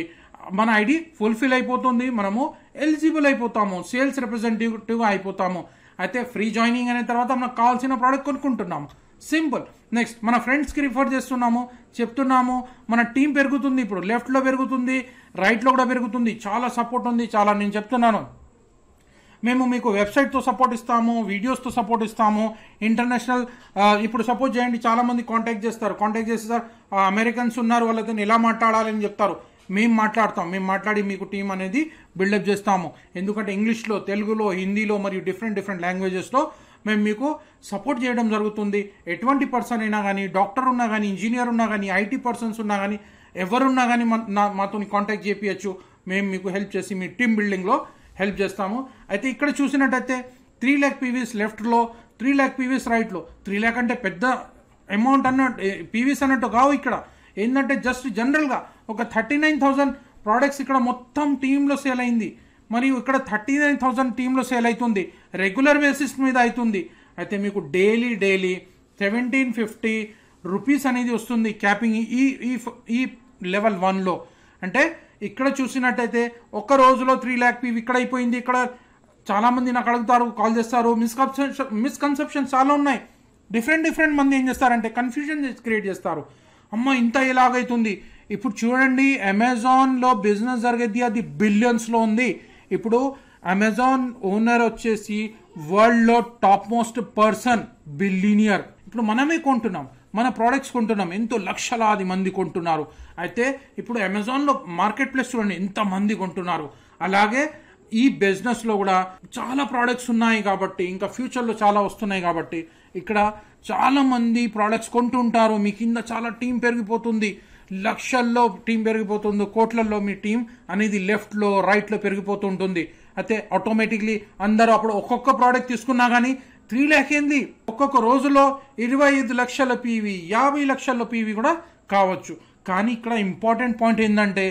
మన ఐడి ఫుల్ఫిల్ అయిపోతుంది, మనము ఎలిజిబుల్ అయిపోతాము, సేల్స్ రిప్రజెంటేటివ్గా అయిపోతాము. అయితే ఫ్రీ జాయినింగ్ అయిన తర్వాత మనకు కావాల్సిన ప్రోడక్ట్ కొనుక్కుంటున్నాము, సింపుల్. నెక్స్ట్ మన ఫ్రెండ్స్కి రిఫర్ చేస్తున్నాము, చెప్తున్నాము, మన టీం పెరుగుతుంది. ఇప్పుడు లెఫ్ట్లో పెరుగుతుంది, రైట్లో కూడా పెరుగుతుంది, చాలా సపోర్ట్ ఉంది. చాలా నేను చెప్తున్నాను, మేము మీకు వెబ్సైట్తో సపోర్ట్ ఇస్తాము, వీడియోస్తో సపోర్ట్ ఇస్తాము, ఇంటర్నేషనల్. ఇప్పుడు సపోర్ట్ చేయండి, చాలామంది కాంటాక్ట్ చేస్తారు, కాంటాక్ట్ చేసి సార్ అమెరికన్స్ ఉన్నారు, వాళ్ళతో ఎలా మాట్లాడాలని చెప్తారు. మేము మాట్లాడి మీకు టీం అనేది బిల్డప్ చేస్తాము. ఎందుకంటే ఇంగ్లీష్లో, తెలుగులో, హిందీలో మరియు డిఫరెంట్ లాంగ్వేజెస్లో మేము మీకు సపోర్ట్ చేయడం జరుగుతుంది. ఎటువంటి పర్సన్ అయినా కానీ, డాక్టర్ ఉన్నా కానీ, ఇంజనీర్ ఉన్నా కానీ, ఐటీ పర్సన్స్ ఉన్నా కానీ, ఎవరున్నా కానీ మాతో కాంటాక్ట్ చేయించచ్చు. మేము మీకు హెల్ప్ చేసి మీ టీమ్ బిల్డింగ్లో హెల్ప్ చేస్తాము. అయితే ఇక్కడ చూసినట్టయితే 3 lakh పీవీస్ లెఫ్ట్లో, 3 lakh పీవీస్ రైట్లో. 3 lakh అంటే పెద్ద అమౌంట్ అన్నట్టు, పీవీస్ అన్నట్టు కావు. ఇక్కడ ఏంటంటే జస్ట్ జనరల్గా ఒక 39,000 ప్రోడక్ట్స్ ఇక్కడ మొత్తం టీంలో సేల్ అయింది. మరియు ఇక్కడ 39,000 టీంలో సేల్ అవుతుంది, రెగ్యులర్ బేసిస్ మీద అవుతుంది. అయితే మీకు డైలీ 1750 రూపీస్ అనేది వస్తుంది క్యాపింగ్ ఈ లెవెల్ 1లో. అంటే ఇక్కడ చూసినట్టయితే ఒక్క రోజులో 3 lakh పీవీ ఇక్కడ అయిపోయింది. ఇక్కడ చాలామంది నాకు అడుగుతారు, కాల్ చేస్తారు. మిస్కన్సెప్షన్ చాలా ఉన్నాయి. డిఫరెంట్ మంది ఏం చేస్తారంటే కన్ఫ్యూజన్ క్రియేట్ చేస్తారు. అమ్మ ఇంత ఎలాగైతుంది? ఇప్పుడు చూడండి, అమెజాన్లో బిజినెస్ జరిగేది అది బిలియన్స్లో ఉంది. ఇప్పుడు అమెజాన్ ఓనర్ వచ్చేసి వరల్డ్లో టాప్ మోస్ట్ పర్సన్, బిలియనియర్. ఇప్పుడు మనమే కొంటున్నాం, మన ప్రోడక్ట్స్ కొంటున్నాం, ఎంతో లక్షలాది మంది కొంటున్నారు. అయితే ఇప్పుడు అమెజాన్లో మార్కెట్ ప్లేస్ చూడండి ఎంత మంది కొంటున్నారు. అలాగే ఈ బిజినెస్లో కూడా చాలా ప్రోడక్ట్స్ ఉన్నాయి కాబట్టి, ఇంకా ఫ్యూచర్లో చాలా వస్తున్నాయి కాబట్టి ఇక్కడ చాలా మంది ప్రోడక్ట్స్ కొంటుంటారు. మీ కింద చాలా టీం పెరిగిపోతుంది, లక్షల్లో టీం పెరిగిపోతుంది, కోట్లల్లో మీ టీం అనేది లెఫ్ట్లో, రైట్లో పెరిగిపోతుంటుంది. అయితే ఆటోమేటిక్లీ అందరూ అప్పుడు ఒక్కొక్క ప్రోడక్ట్ తీసుకున్నా కానీ 3 lakh ఏంది, ఒక్కొక్క రోజులో 25 లక్షల పీవీ, 50 లక్షల పీవీ కూడా కావచ్చు. కానీ ఇక్కడ ఇంపార్టెంట్ పాయింట్ ఏంటంటే,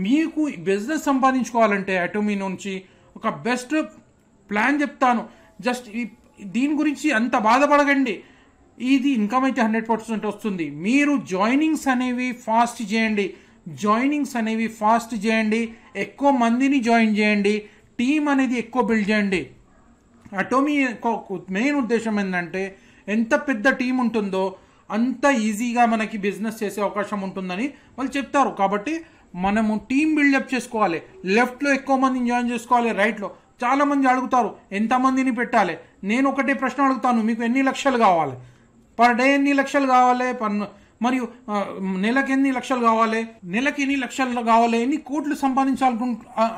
మీకు బిజినెస్ సంపాదించుకోవాలంటే అటోమీ నుంచి ఒక బెస్ట్ ప్లాన్ చెప్తాను. జస్ట్ దీని గురించి అంత బాధపడకండి. ఇది ఇన్కమ్ అయితే 100% వస్తుంది. మీరు జాయినింగ్స్ అనేవి ఫాస్ట్ చేయండి, ఎక్కువ మందిని జాయిన్ చేయండి, టీం అనేది ఎక్కువ బిల్డ్ చేయండి. అటోమీ మెయిన్ ఉద్దేశం ఏంటంటే ఎంత పెద్ద టీం ఉంటుందో అంత ఈజీగా మనకి బిజినెస్ చేసే అవకాశం ఉంటుందని వాళ్ళు చెప్తారు. కాబట్టి మనము టీం బిల్డప్ చేసుకోవాలి. లెఫ్ట్లో ఎక్కువ మందిని జాయిన్ చేసుకోవాలి, రైట్లో. చాలా మంది అడుగుతారు ఎంతమందిని పెట్టాలి. నేను ఒకటే ప్రశ్న అడుగుతాను, మీకు ఎన్ని లక్షలు కావాలి, పర్ డే ఎన్ని లక్షలు కావాలి, మరియు నెలకి ఎన్ని లక్షలు కావాలి, ఎన్ని కోట్లు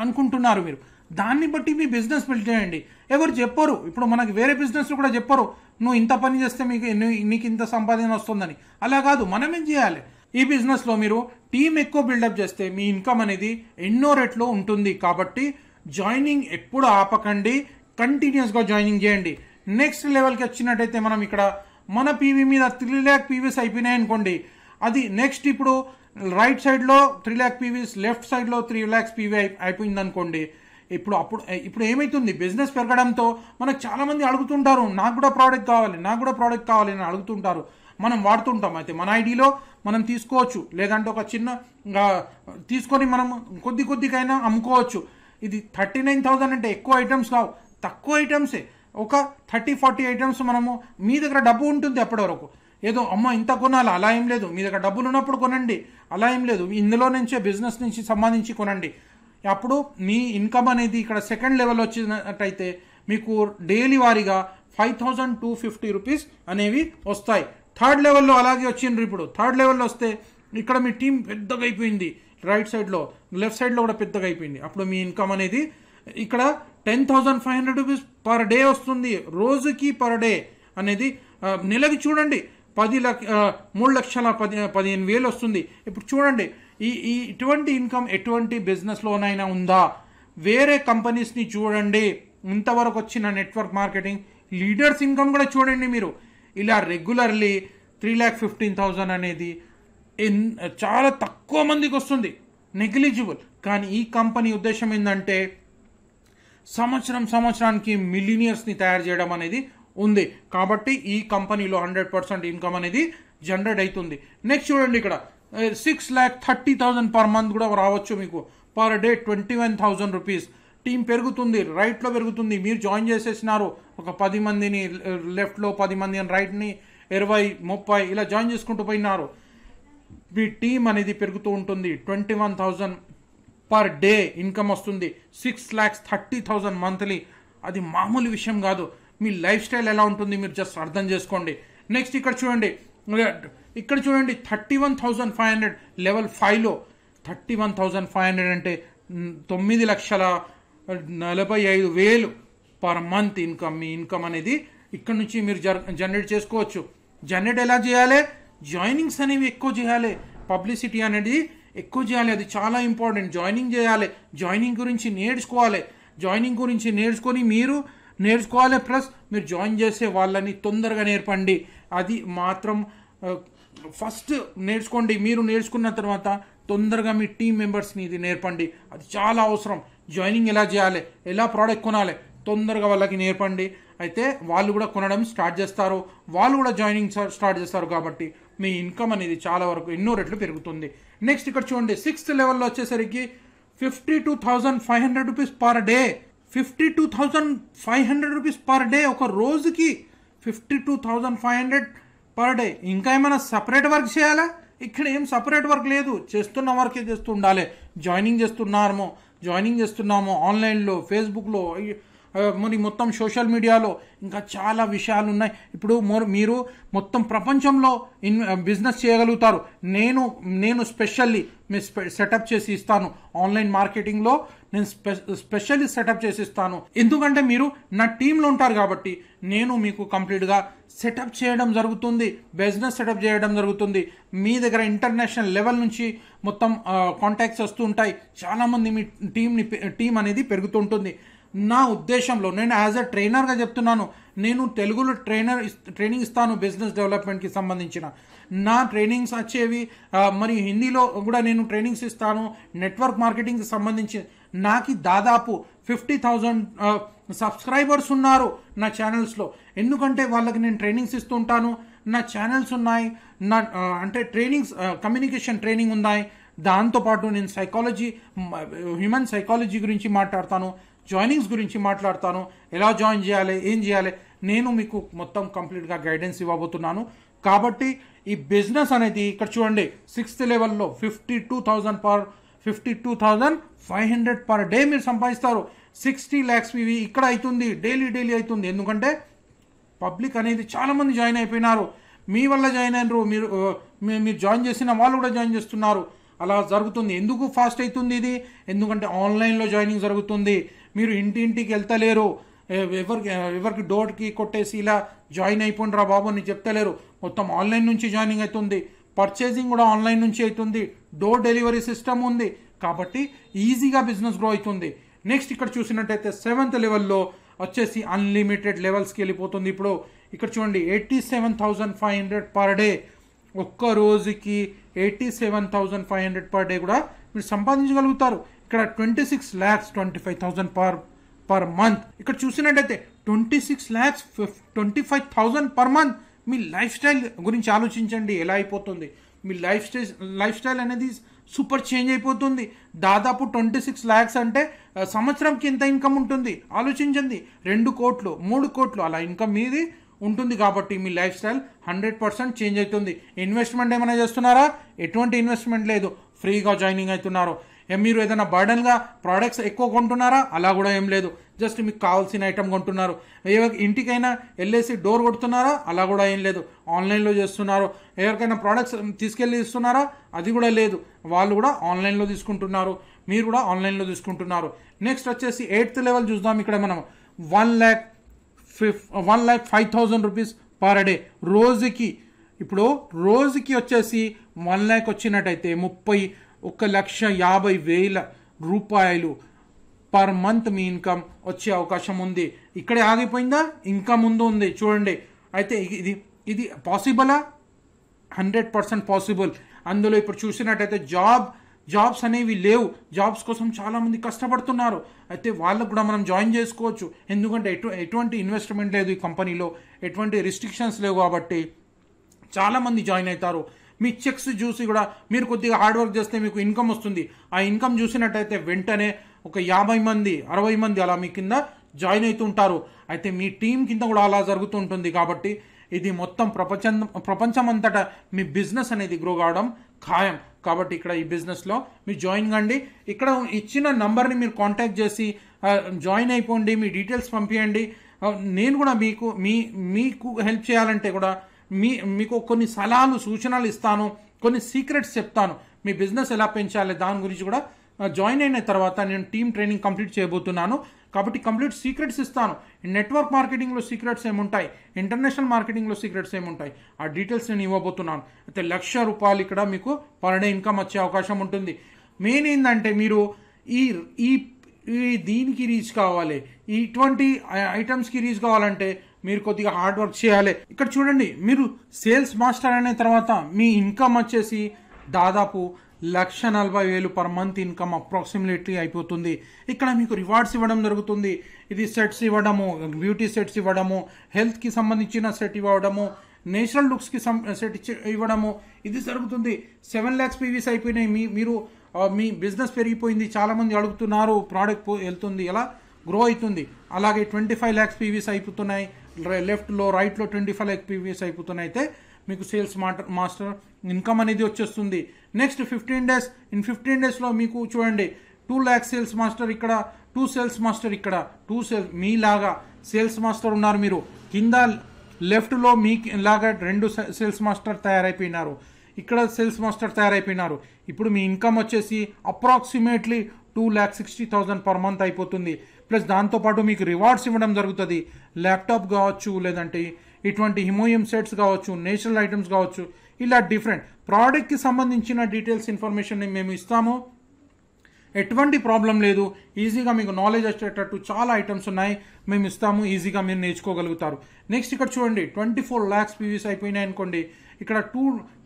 అనుకుంటున్నారు మీరు. దాన్ని బట్టి మీ బిజినెస్ బిల్డ్ చేయండి. ఎవరు చెప్పరు, ఇప్పుడు మనకి వేరే బిజినెస్లో కూడా చెప్పరు నువ్వు ఇంత పని చేస్తే నీకు ఇంత సంపాదన వస్తుందని. అలా కాదు, మనమేం చేయాలి. ఈ బిజినెస్లో మీరు టీం ఎక్కువ బిల్డప్ చేస్తే మీ ఇన్కమ్ అనేది ఎన్నో రేట్లో ఉంటుంది. కాబట్టి జాయినింగ్ ఎప్పుడు ఆపకండి, కంటిన్యూస్గా జాయినింగ్ చేయండి. నెక్స్ట్ లెవెల్కి వచ్చినట్టయితే మనం ఇక్కడ మన పీవీ మీద 3 lakh పీవీస్ అయిపోయినాయి అనుకోండి. అది నెక్స్ట్ ఇప్పుడు రైట్ సైడ్లో 3 lakh పీవీస్, లెఫ్ట్ సైడ్లో 3 lakhs పీవీ అయిపోయింది అనుకోండి. ఇప్పుడు ఏమైతుంది, బిజినెస్ పెరగడంతో మనకు చాలా మంది అడుగుతుంటారు, నాకు కూడా ప్రోడక్ట్ కావాలి అని అడుగుతుంటారు. మనం వాడుతుంటాం. అయితే మన ఐడిలో మనం తీసుకోవచ్చు, లేదంటే ఒక చిన్న తీసుకొని మనం కొద్దికైనా అమ్ముకోవచ్చు. ఇది 39,000 అంటే ఎక్కువ ఐటమ్స్ కావు, తక్కువ ఐటమ్సే. ఒక 30-40 ఐటమ్స్ మనము, మీ దగ్గర డబ్బు ఉంటుంది అప్పటి వరకు. ఏదో అమ్మ ఇంత కొనాలి అలా ఏం లేదు, మీ దగ్గర డబ్బులు ఉన్నప్పుడు కొనండి, అలా ఏం లేదు. ఇందులో నుంచే బిజినెస్ నుంచి సంబంధించి కొనండి. అప్పుడు మీ ఇన్కమ్ అనేది ఇక్కడ సెకండ్ లెవెల్ వచ్చినట్టయితే మీకు డైలీ వారీగా 5,250 రూపీస్ అనేవి వస్తాయి. థర్డ్ లెవెల్లో అలాగే వచ్చిండ్రు. ఇప్పుడు థర్డ్ లెవెల్లో వస్తే ఇక్కడ మీ టీం పెద్దగా అయిపోయింది, రైట్ సైడ్లో, లెఫ్ట్ సైడ్లో కూడా పెద్దగా అయిపోయింది. అప్పుడు మీ ఇన్కమ్ అనేది ఇక్కడ 10,500 రూపీస్ పర్ డే వస్తుంది, రోజుకి పర్ డే అనేది. నెలకి చూడండి 3,15,000 వస్తుంది. ఇప్పుడు చూడండి ఇటువంటి ఇన్కమ్ ఎటువంటి బిజినెస్లోనైనా ఉందా? వేరే కంపెనీస్ని చూడండి, ఇంతవరకు వచ్చిన నెట్వర్క్ మార్కెటింగ్ లీడర్స్ ఇన్కమ్ కూడా చూడండి మీరు. ఇలా రెగ్యులర్లీ 3,15,000 అనేది చాలా తక్కువ మందికి వస్తుంది, నెగ్లిజిబుల్. కానీ ఈ కంపెనీ ఉద్దేశం ఏంటంటే సంవత్సరానికి మిలినియర్స్ని తయారు చేయడం అనేది ఉంది. కాబట్టి ఈ కంపెనీలో 100% ఇన్కమ్ అనేది జనరేట్ అవుతుంది. నెక్స్ట్ చూడండి, ఇక్కడ 6,30,000 పర్ మంత్ కూడా రావచ్చు మీకు. Per day 21,000 rupees. టీం పెరుగుతుంది, రైట్లో పెరుగుతుంది. మీరు జాయిన్ చేసేసినారు ఒక 10 మందిని లెఫ్ట్లో, 10 మందిని రైట్ని, 20-30 ఇలా జాయిన్ చేసుకుంటూ పోయినారు. మీ టీం అనేది పెరుగుతూ ఉంటుంది. 21,000 పర్ డే ఇన్కమ్ వస్తుంది. 6,30,000 మంత్లీ. అది మామూలు విషయం కాదు. మీ లైఫ్ స్టైల్ ఎలా ఉంటుంది మీరు జస్ట్ అర్థం చేసుకోండి. నెక్స్ట్ ఇక్కడ చూడండి 31,500 లెవెల్ 5లో 31,500 అంటే 9,45,000 పర్ మంత్ ఇన్కమ్. మీ ఇన్కమ్ అనేది ఇక్కడ నుంచి మీరు జనరేట్ చేసుకోవచ్చు. జనరేట్ ఎలా చేయాలి? జాయినింగ్స్ అనేవి ఎక్కువ చేయాలి, పబ్లిసిటీ అనేది ఎక్కువ చేయాలి, అది చాలా ఇంపార్టెంట్. జాయినింగ్ చేయాలి, జాయినింగ్ గురించి నేర్చుకోవాలి, జాయినింగ్ గురించి మీరు నేర్చుకోవాలి. ప్లస్ మీరు జాయిన్ చేసే వాళ్ళని తొందరగా నేర్పండి. అది మాత్రం ఫస్ట్ నేర్చుకోండి. మీరు నేర్చుకున్న తర్వాత తొందరగా మీ టీం మెంబర్స్ని ఇది నేర్పండి, అది చాలా అవసరం. జాయినింగ్ ఎలా చేయాలి, ఎలా ప్రోడక్ట్ కొనాలి, తొందరగా వాళ్ళకి నేర్పండి. అయితే వాళ్ళు కూడా కొనడం స్టార్ట్ చేస్తారు, వాళ్ళు కూడా జాయినింగ్ స్టార్ట్ చేస్తారు. కాబట్టి మీ ఇన్కమ్ అనేది చాలా వరకు ఎన్నో రెట్లు పెరుగుతుంది. నెక్స్ట్ ఇక్కడ చూడండి, 6th లెవెల్లో వచ్చేసరికి 52,500 rupees per day. 52,500 rupees per day, ఒక రోజుకి 52,500 పర్ డే. ఇంకా ఏమైనా సపరేట్ వర్క్ చేయాలా? ఇక్కడ ఏం సపరేట్ వర్క్ లేదు, చేస్తున్న వర్కే చేస్తూ ఉండాలి. జాయినింగ్ చేస్తున్నాము ఆన్లైన్లో, ఫేస్బుక్లో, మరి మొత్తం సోషల్ మీడియాలో ఇంకా చాలా విషయాలు ఉన్నాయి. ఇప్పుడు మీరు మొత్తం ప్రపంచంలో బిజినెస్ చేయగలుగుతారు. నేను స్పెషల్లీ సెటప్ చేసి ఇస్తాను. ఆన్లైన్ మార్కెటింగ్లో నేను స్పెషల్లీ సెటప్ చేసి ఇస్తాను. ఎందుకంటే మీరు నా టీంలో ఉంటారు కాబట్టి నేను మీకు కంప్లీట్గా సెటప్ చేయడం జరుగుతుంది, బిజినెస్ సెటప్ చేయడం జరుగుతుంది. మీ దగ్గర ఇంటర్నేషనల్ లెవెల్ నుంచి మొత్తం కాంటాక్ట్స్ వస్తూ ఉంటాయి. చాలామంది మీ టీం అనేది పెరుగుతుంటుంది. నా ఉద్దేశంలో నేను యాజ్ అ ట్రైనర్గా చెప్తున్నాను, నేను తెలుగులో ట్రైనింగ్ ఇస్తాను బిజినెస్ డెవలప్మెంట్కి సంబంధించిన. నా ట్రైనింగ్స్ వచ్చేవి మరి హిందీలో కూడా నేను ట్రైనింగ్స్ ఇస్తాను. నెట్వర్క్ మార్కెటింగ్కి సంబంధించి నాకు దాదాపు 50,000 సబ్స్క్రైబర్స్ ఉన్నారు నా ఛానల్స్లో. ఎందుకంటే వాళ్ళకి నేను ట్రైనింగ్స్ ఇస్తుంటాను. నా ఛానల్స్ ఉన్నాయి, నా అంటే ట్రైనింగ్స్, కమ్యూనికేషన్ ట్రైనింగ్ ఉన్నాయి. దాంతోపాటు నేను హ్యూమన్ సైకాలజీ గురించి మాట్లాడతాను, జాయినింగ్స్ గురించి మాట్లాడతాను, ఎలా జాయిన్ చేయాలి, ఏం చేయాలి, నేను మీకు మొత్తం కంప్లీట్గా గైడెన్స్ ఇవ్వబోతున్నాను. కాబట్టి ఈ బిజినెస్ అనేది ఇక్కడ చూడండి, 6th లెవెల్లో 52,500 పర్ డే మీరు సంపాదిస్తారు. 60 lakhs ఇవి ఇక్కడ అవుతుంది, డైలీ అవుతుంది. ఎందుకంటే పబ్లిక్ అనేది చాలామంది జాయిన్ అయిపోయినారు, మీ వల్ల జాయిన్ అయినారు, మీరు జాయిన్ చేసిన వాళ్ళు కూడా జాయిన్ చేస్తున్నారు. అలా జరుగుతుంది. ఎందుకు ఫాస్ట్ అవుతుంది ఇది? ఎందుకంటే ఆన్లైన్లో జాయినింగ్ జరుగుతుంది. మీరు ఇంటింటికి వెళ్తలేరు, ఎవరికి డోర్కి కొట్టేసి ఇలా జాయిన్ అయిపోండిరా బాబు అని చెప్తలేరు. మొత్తం ఆన్లైన్ నుంచి జాయినింగ్ అవుతుంది. పర్చేసింగ్ కూడా ఆన్లైన్ నుంచి అవుతుంది. డోర్ డెలివరీ సిస్టమ్ ఉంది. కాబట్టి ఈజీగా బిజినెస్ గ్రో అవుతుంది. నెక్స్ట్ ఇక్కడ చూసినట్టయితే 7th లెవెల్లో వచ్చేసి అన్లిమిటెడ్ లెవెల్స్కి వెళ్ళిపోతుంది. ఇప్పుడు ఇక్కడ చూడండి, 87,500 పర్ డే. ఒక్క రోజుకి 87,500 పర్ డే కూడా మీరు సంపాదించగలుగుతారు. ఇక్కడ 26,25,000 పర్ మంత్. ఇక్కడ చూసినట్టయితే 26,25,000 పర్ మంత్. మీ లైఫ్ స్టైల్ గురించి ఆలోచించండి, ఎలా అయిపోతుంది మీ లైఫ్ స్టైల్ అనేది సూపర్ చేంజ్ అయిపోతుంది. దాదాపు 26 lakhs అంటే సంవత్సరంకి ఎంత ఇన్కమ్ ఉంటుంది ఆలోచించండి. 2 కోట్లు 3 కోట్లు అలా ఇన్కమ్ మీది ఉంటుంది. కాబట్టి మీ లైఫ్ స్టైల్ 100% చేంజ్ అవుతుంది. ఇన్వెస్ట్మెంట్ ఏమైనా చేస్తున్నారా? ఎటువంటి ఇన్వెస్ట్మెంట్ లేదు, ఫ్రీగా జాయినింగ్ అవుతున్నారు. మీరు ఏదైనా బర్డన్గా ప్రోడక్ట్స్ ఎక్కువ కొంటున్నారా? అలా కూడా ఏం లేదు, జస్ట్ మీకు కావాల్సిన ఐటమ్ కొంటున్నారు. ఇంటికైనా వెళ్ళేసి డోర్ కొడుతున్నారా? అలా కూడా ఏం లేదు, ఆన్లైన్లో చేస్తున్నారు. ఎవరికైనా ప్రోడక్ట్స్ తీసుకెళ్ళి ఇస్తున్నారా? అది కూడా లేదు, వాళ్ళు కూడా ఆన్లైన్లో తీసుకుంటున్నారు, మీరు కూడా ఆన్లైన్లో తీసుకుంటున్నారు. నెక్స్ట్ వచ్చేసి 8th లెవెల్ చూద్దాం. ఇక్కడ మనం 1,05,000 రూపీస్ పర్ డే రోజుకి. ఇప్పుడు రోజుకి వచ్చేసి 1 lakh వచ్చినట్టయితే 1,50,000 రూపాయలు పర్ మంత్ మీ ఇన్కమ్ వచ్చే అవకాశం ఉంది. ఇక్కడే ఆగిపోయిందా? ఇంకా ముందు ఉంది చూడండి. అయితే ఇది పాసిబులా? 100% పాసిబుల్. అందులో ఇప్పుడు చూసినట్టయితే జాబ్స్ అనేవి లేవు. జాబ్స్ కోసం చాలామంది కష్టపడుతున్నారు. అయితే వాళ్ళకు కూడా మనం జాయిన్ చేసుకోవచ్చు. ఎందుకంటే ఎటువంటి ఇన్వెస్ట్మెంట్ లేదు ఈ కంపెనీలో, ఎటువంటి రిస్ట్రిక్షన్స్ లేవు. కాబట్టి చాలామంది జాయిన్ అవుతారు. మీ చెక్స్ చూసి కూడా మీరు కొద్దిగా హార్డ్ వర్క్ చేస్తే మీకు ఇన్కమ్ వస్తుంది. ఆ ఇన్కమ్ చూసినట్టయితే వెంటనే ఒక 50 మంది 60 మంది అలా మీ కింద జాయిన్ అవుతుంటారు. అయితే మీ టీం కింద కూడా అలా జరుగుతుంటుంది. కాబట్టి ఇది మొత్తం ప్రపంచం అంతటా మీ బిజినెస్ అనేది గ్రో కావడం ఖాయం. కాబట్టి ఇక్కడ ఈ బిజినెస్లో మీరు జాయిన్ కండి. ఇక్కడ ఇచ్చిన నంబర్ని మీరు కాంటాక్ట్ చేసి జాయిన్ అయిపోండి, మీ డీటెయిల్స్ పంపించండి. నేను కూడా మీకు హెల్ప్ చేయాలంటే కూడా మీకు కొన్ని సలహాలు సూచనలు ఇస్తాను, కొన్ని సీక్రెట్స్ చెప్తాను. మీ బిజినెస్ ఎలా పెంచాలి దాని గురించి కూడా జాయిన్ అయిన తర్వాత నేను టీమ్ ట్రైనింగ్ కంప్లీట్ చేయబోతున్నాను. కాబట్టి కంప్లీట్ సీక్రెట్స్ ఇస్తాను. నెట్వర్క్ మార్కెటింగ్లో సీక్రెట్స్ ఏముంటాయి, ఇంటర్నేషనల్ మార్కెటింగ్లో సీక్రెట్స్ ఏముంటాయి, ఆ డీటెయిల్స్ నేను ఇవ్వబోతున్నాను. అయితే ₹1,00,000 ఇక్కడ మీకు పర్ డే ఇన్కమ్ వచ్చే అవకాశం ఉంటుంది. మెయిన్ ఏంటంటే మీరు ఈ ఈ దీనికి రీచ్ కావాలి, ఇటువంటి ఐటమ్స్కి రీచ్ కావాలంటే మీరు కొద్దిగా హార్డ్ వర్క్ చేయాలి. ఇక్కడ చూడండి, మీరు సేల్స్ మాస్టర్ అయిన తర్వాత మీ ఇన్కమ్ వచ్చేసి దాదాపు ₹1,40,000 పర్ మంత్ ఇన్కమ్ అప్రాక్సిమేట్లీ అయిపోతుంది. ఇక్కడ మీకు రివార్డ్స్ ఇవ్వడం జరుగుతుంది. ఇది సెట్స్ ఇవ్వడము, బ్యూటీ సెట్స్ ఇవ్వడము, హెల్త్కి సంబంధించిన సెట్ ఇవ్వడము, నేచురల్ లుక్స్కి సెట్ ఇవ్వడము, ఇది జరుగుతుంది. 7 lakhs పీవీస్ అయిపోయినాయి. మీరు మీ బిజినెస్ పెరిగిపోయింది, చాలామంది అడుగుతున్నారు, ప్రోడక్ట్ వెళ్తుంది, ఎలా గ్రో అవుతుంది. అలాగే 25 lakhs పీవీస్ అయిపోతున్నాయి, లెఫ్ట్లో రైట్లో 25 lakhs పీవీస్ అయిపోతున్నాయి. అయితే మీకు సేల్స్ మాస్టర్ ఇన్కమ్ అనేది వచ్చేస్తుంది. నెక్స్ట్ 15 days, ఇన్ 15 daysలో మీకు చూడండి 2 lakhs సేల్స్ మాస్టర్ ఇక్కడ, 2 సేల్స్ మాస్టర్ ఇక్కడ, 2 సేల్స్ మీలాగా సేల్స్ మాస్టర్ ఉన్నారు. మీరు కింద లెఫ్ట్లో మీ లాగా 2 సేల్స్ మాస్టర్ తయారైపోయినారు, ఇక్కడ సేల్స్ మాస్టర్ తయారైపోయినారు. ఇప్పుడు మీ ఇన్కమ్ వచ్చేసి అప్రాక్సిమేట్లీ 2,60,000 పర్ మంత్ అయిపోతుంది. ప్లస్ దాంతోపాటు మీకు రివార్డ్స్ ఇవ్వడం జరుగుతుంది. ల్యాప్టాప్ కావచ్చు, లేదంటే ఇటువంటి హిమోయియం సెట్స్ కావచ్చు, నేచురల్ ఐటమ్స్ కావచ్చు, ఇలా డిఫరెంట్ ప్రోడక్ట్కి సంబంధించిన డీటెయిల్స్ ఇన్ఫర్మేషన్ మేము ఇస్తాము. ఎటువంటి ప్రాబ్లం లేదు. ఈజీగా మీకు నాలెడ్జ్ వచ్చేటట్టు చాలా ఐటమ్స్ ఉన్నాయి, మేము ఇస్తాము. ఈజీగా మీరు నేర్చుకోగలుగుతారు. నెక్స్ట్ ఇక్కడ చూడండి 24 lakhs పీవీస్ అయిపోయినాయి అనుకోండి. ఇక్కడ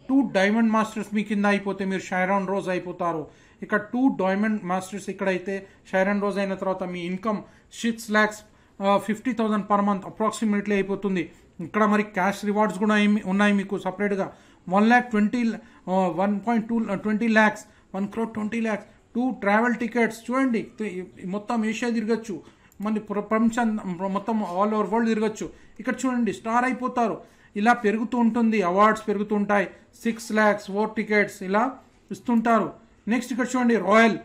టూ డైమండ్ మాస్టర్స్ మీ కింద అయిపోతే మీరు షైరాన్ రోజ్ అయిపోతారు. ఇక్కడ 2 డైమండ్ మాస్టర్స్ ఇక్కడ అయితే షైరాన్ రోజ్ అయిన తర్వాత మీ ఇన్కమ్ 6,50,000 పర్ మంత్ అప్రాక్సిమేట్లీ అయిపోతుంది. ఇక్కడ మరి క్యాష్ రివార్డ్స్ కూడా ఉన్నాయి మీకు సపరేట్గా. 1,20 lakhs, 1,20 lakhs, 2 ట్రావెల్ టికెట్స్. చూడండి, మొత్తం ఏషియా తిరగచ్చు, మళ్ళీ ప్రపంచం మొత్తం ఆల్ ఓవర్ వరల్డ్ తిరగచ్చు. ఇక్కడ చూడండి స్టార్ అయిపోతారు. ఇలా పెరుగుతూ ఉంటుంది, అవార్డ్స్ పెరుగుతూ ఉంటాయి. 6 lakhs 4 టికెట్స్ ఇలా ఇస్తుంటారు. నెక్స్ట్ ఇక్కడ చూడండి రాయల్,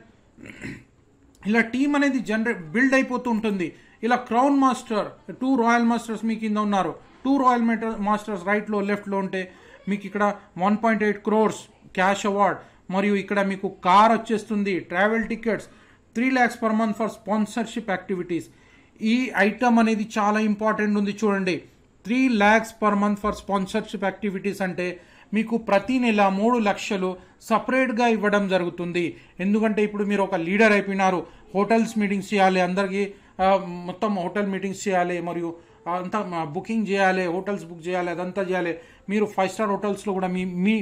ఇలా టీమ్ అనేది బిల్డ్ అయిపోతూ ఉంటుంది. ఇలా క్రౌన్ మాస్టర్ 2 రాయల్ మాస్టర్స్ మీ కింద ఉన్నారు. 2 రాయల్ మాస్టర్స్ రైట్లో లెఫ్ట్లో ఉంటే మీకు ఇక్కడ 1.8 crores క్యాష్ అవార్డ్, మరియు ఇక్కడ మీకు కార్ వచ్చేస్తుంది, travel tickets, 3 lakhs per month for sponsorship activities. ఈ ఐటమ్ అనేది చాలా ఇంపార్టెంట్ ఉంది. చూడండి 3 lakhs per month for sponsorship activities అంటే మీకు ప్రతి నెల 3 లక్షలు సపరేట్గా ఇవ్వడం జరుగుతుంది. ఎందుకంటే ఇప్పుడు మీరు ఒక లీడర్ అయిపోయినారు, హోటల్స్ మీటింగ్స్ చేయాలి, అందరికీ మొత్తం హోటల్ మీటింగ్స్ చేయాలి, మరియు అంతా బుకింగ్ చేయాలి, హోటల్స్ బుక్ చేయాలి, అదంతా చేయాలి. మీరు 5 star హోటల్స్లో కూడా మీ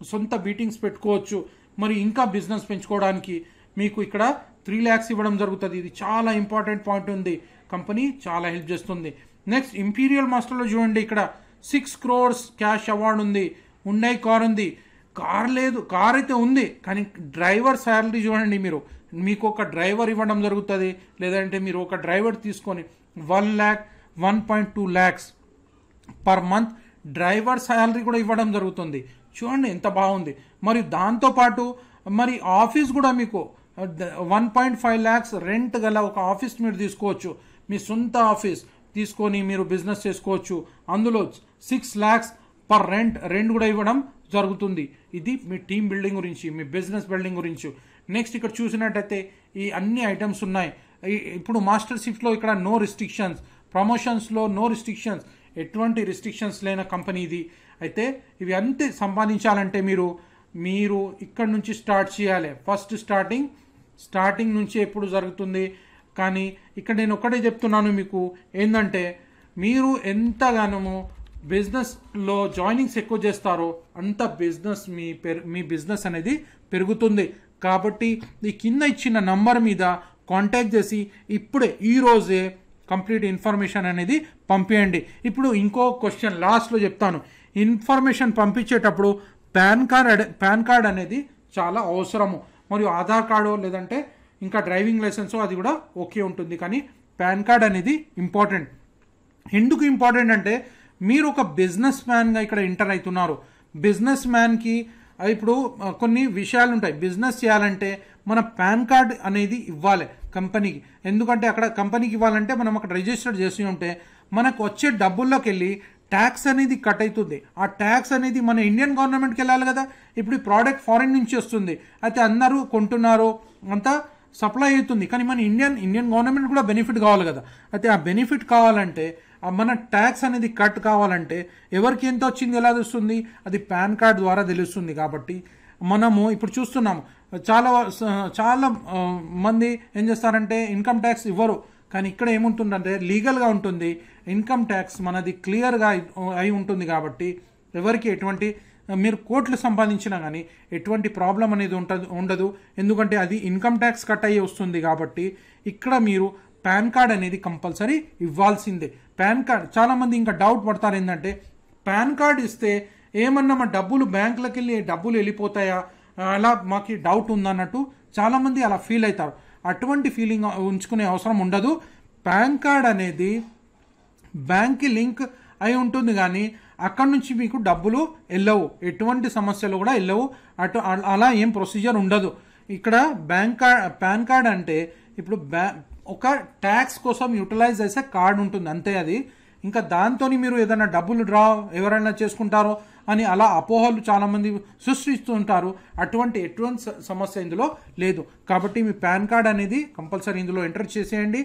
సొంత మీటింగ్స్ పెట్టుకోవచ్చు. మరి ఇంకా బిజినెస్ పెంచుకోవడానికి మీకు ఇక్కడ 3 lakhs ఇవ్వడం జరుగుతుంది. ఇది చాలా ఇంపార్టెంట్ పాయింట్ ఉంది, కంపెనీ చాలా హెల్ప్ చేస్తుంది. నెక్స్ట్ ఇంపీరియల్ మాస్టర్లో చూడండి, ఇక్కడ 6 crores క్యాష్ అవార్డు ఉంది. ఉండే కార్ ఉంది, కార్ లేదు, కార్ అయితే ఉంది కానీ డ్రైవర్ శాలరీ చూడండి, మీకు ఒక డ్రైవర్ ఇవ్వడం జరుగుతుంది. లేదంటే మీరు ఒక డ్రైవర్ తీసుకొని 1.2 lakhs per month driver salary కూడా ఇవ్వడం జరుగుతుంది. చూడండి ఎంత బాగుంది. మరియు దాంతోపాటు మరి ఆఫీస్ కూడా మీకు 1.5 lakhs రెంట్ గల ఒక ఆఫీస్ మీరు తీసుకోవచ్చు. మీ సొంత ఆఫీస్ తీసుకొని మీరు బిజినెస్ చేసుకోవచ్చు. అందులో 6 lakhs పర్ రెంట్ కూడా ఇవ్వడం జరుగుతుంది. ఇది మీ టీమ్ బిల్డింగ్ గురించి, మీ బిజినెస్ బిల్డింగ్ గురించి. నెక్స్ట్ ఇక్కడ చూసినట్టయితే ఈ అన్ని ఐటమ్స్ ఉన్నాయి. ఇప్పుడు మాస్టర్షిప్లో ఇక్కడ నో రిస్ట్రిక్షన్స్, ప్రమోషన్స్లో నో రిస్ట్రిక్షన్స్, ఎటువంటి రిస్ట్రిక్షన్స్ లేని కంపెనీ ఇది. అయితే ఇవి అంతే సంపాదించాలంటే మీరు ఇక్కడ నుంచి స్టార్ట్ చేయాలి. ఫస్ట్ స్టార్టింగ్ నుంచి ఎప్పుడు జరుగుతుంది. కానీ ఇక్కడ నేను ఒకటే చెప్తున్నాను మీకు, ఏంటంటే మీరు ఎంతగానో బిజినెస్లో జాయినింగ్స్ ఎక్కువ చేస్తారో అంత బిజినెస్ మీ బిజినెస్ అనేది పెరుగుతుంది. కాబట్టి ఈ కింద ఇచ్చిన నంబర్ మీద కాంటాక్ట్ చేసి ఇప్పుడే ఈరోజే కంప్లీట్ ఇన్ఫర్మేషన్ అనేది పంపించండి. ఇప్పుడు ఇంకో క్వశ్చన్ లాస్ట్లో చెప్తాను. ఇన్ఫర్మేషన్ పంపించేటప్పుడు పాన్ కార్డ్ అనేది చాలా అవసరము. మరియు ఆధార్ కార్డు లేదంటే ఇంకా డ్రైవింగ్ లైసెన్స్ అది కూడా ఓకే ఉంటుంది. కానీ పాన్ కార్డ్ అనేది ఇంపార్టెంట్. ఎందుకు ఇంపార్టెంట్ అంటే మీరు ఒక బిజినెస్ మ్యాన్గా ఇక్కడ ఎంటర్ అవుతున్నారు. బిజినెస్ మ్యాన్కి ఇప్పుడు కొన్ని విషయాలు ఉంటాయి. బిజినెస్ చేయాలంటే మన పాన్ కార్డ్ అనేది ఇవ్వాలి కంపెనీకి. ఎందుకంటే అక్కడ కంపెనీకి ఇవ్వాలంటే మనం అక్కడ రిజిస్టర్ చేసి ఉంటే మనకు వచ్చే డబ్బుల్లోకి వెళ్ళి ట్యాక్స్ అనేది కట్ అవుతుంది. ఆ ట్యాక్స్ అనేది మన ఇండియన్ గవర్నమెంట్కి వెళ్ళాలి కదా. ఇప్పుడు ఈ ప్రోడక్ట్ ఫారిన్ నుంచి వస్తుంది, అయితే అందరూ కొంటున్నారు, అంతా సప్లై అవుతుంది, కానీ మన ఇండియన్ గవర్నమెంట్ కూడా బెనిఫిట్ కావాలి కదా. అయితే ఆ బెనిఫిట్ కావాలంటే మన ట్యాక్స్ అనేది కట్ కావాలంటే ఎవరికి ఎంత వచ్చింది ఎలా తెలుస్తుంది? అది పాన్ కార్డ్ ద్వారా తెలుస్తుంది. కాబట్టి మనము ఇప్పుడు చూస్తున్నాము చాలా మంది ఏం చేస్తారంటే ఇన్కమ్ ట్యాక్స్ ఇవ్వరు, కానీ ఇక్కడ ఏముంటుందంటే లీగల్గా ఉంటుంది, ఇన్కమ్ ట్యాక్స్ మనది క్లియర్గా అయి ఉంటుంది. కాబట్టి ఎవరికి ఎటువంటి మీరు కోట్లు సంపాదించినా కానీ ఎటువంటి ప్రాబ్లం అనేది ఉండదు, ఎందుకంటే అది ఇన్కమ్ ట్యాక్స్ కట్ అయ్యి వస్తుంది. కాబట్టి ఇక్కడ మీరు పాన్ కార్డ్ అనేది కంపల్సరీ ఇవ్వాల్సిందే. పాన్ కార్డ్ చాలామంది ఇంకా డౌట్ పడతారు, ఏంటంటే పాన్ కార్డ్ ఇస్తే ఏమన్నా మా డబ్బులు బ్యాంకులకు వెళ్ళి డబ్బులు వెళ్ళిపోతాయా, అలా మాకు డౌట్ ఉందన్నట్టు చాలామంది అలా ఫీల్ అవుతారు. అటువంటి ఫీలింగ్ ఉంచుకునే అవసరం ఉండదు. పాన్ కార్డ్ అనేది బ్యాంక్కి లింక్ అయి ఉంటుంది, కానీ అక్కడ నుంచి మీకు డబ్బులు వెళ్ళవు, ఎటువంటి సమస్యలు కూడా వెళ్ళవు. అలా ఏం ప్రొసీజర్ ఉండదు. ఇక్కడ పాన్ కార్డ్ అంటే ఇప్పుడు ఒక ట్యాక్స్ కోసం యూటిలైజ్ చేసే కార్డు ఉంటుంది అంతే. అది ఇంకా దాంతో మీరు ఏదైనా డబ్బులు డ్రా ఎవరైనా చేసుకుంటారో అని అలా అపోహలు చాలామంది సృష్టిస్తుంటారు. ఎటువంటి సమస్య ఇందులో లేదు. కాబట్టి మీ పాన్ కార్డ్ అనేది కంపల్సరీ ఇందులో ఎంటర్ చేసేయండి,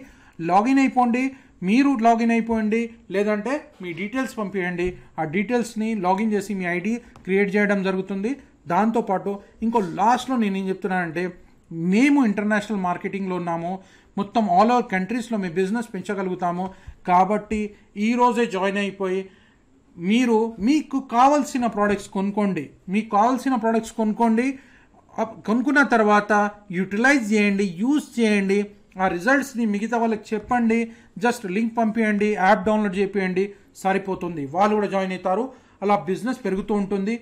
లాగిన్ అయిపోండి. మీరు లాగిన్ అయిపోండి, లేదంటే మీ డీటెయిల్స్ పంపించండి. ఆ డీటెయిల్స్ని లాగిన్ చేసి మీ ఐడి క్రియేట్ చేయడం జరుగుతుంది. దాంతోపాటు ఇంకో లాస్ట్లో నేను ఏం చెప్తున్నానంటే, మేము ఇంటర్నేషనల్ మార్కెటింగ్లో ఉన్నాము, మొత్తం ఆల్ ఓవర్ కంట్రీస్లో మీ బిజినెస్ పెంచగలుగుతాము. కాబట్టి ఈరోజే జాయిన్ అయిపోయి మీకు కావాల్సిన ప్రోడక్ట్స్ కొనుక్కోండి. కొనుక్కున్న తర్వాత యూటిలైజ్ చేయండి, యూజ్ చేయండి. ఆ రిజల్ట్స్ని మిగతా వాళ్ళకి చెప్పండి, జస్ట్ లింక్ పంపించండి, యాప్ డౌన్లోడ్ చేయండి, సరిపోతుంది. వాళ్ళు కూడా జాయిన్ అవుతారు, అలా బిజినెస్ పెరుగుతూ ఉంటుంది.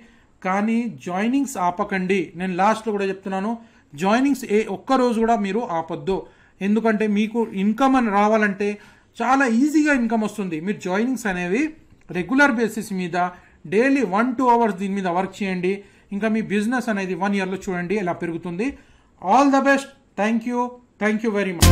కానీ జాయినింగ్స్ ఆపకండి. నేను లాస్ట్లో కూడా చెప్తున్నాను, జాయినింగ్స్ ఒక్కరోజు కూడా మీరు ఆపొద్దు. ఎందుకంటే మీకు ఇన్కమ్ అని రావాలంటే చాలా ఈజీగా ఇన్కమ్ వస్తుంది. మీరు జాయినింగ్స్ అనేవి రెగ్యులర్ బేసిస్ మీద డైలీ 1-2 అవర్స్ దీని మీద వర్క్ చేయండి. ఇంకా మీ బిజినెస్ అనేది 1 ఇయర్లో చూడండి ఎలా పెరుగుతుంది. All the best. Thank you very much.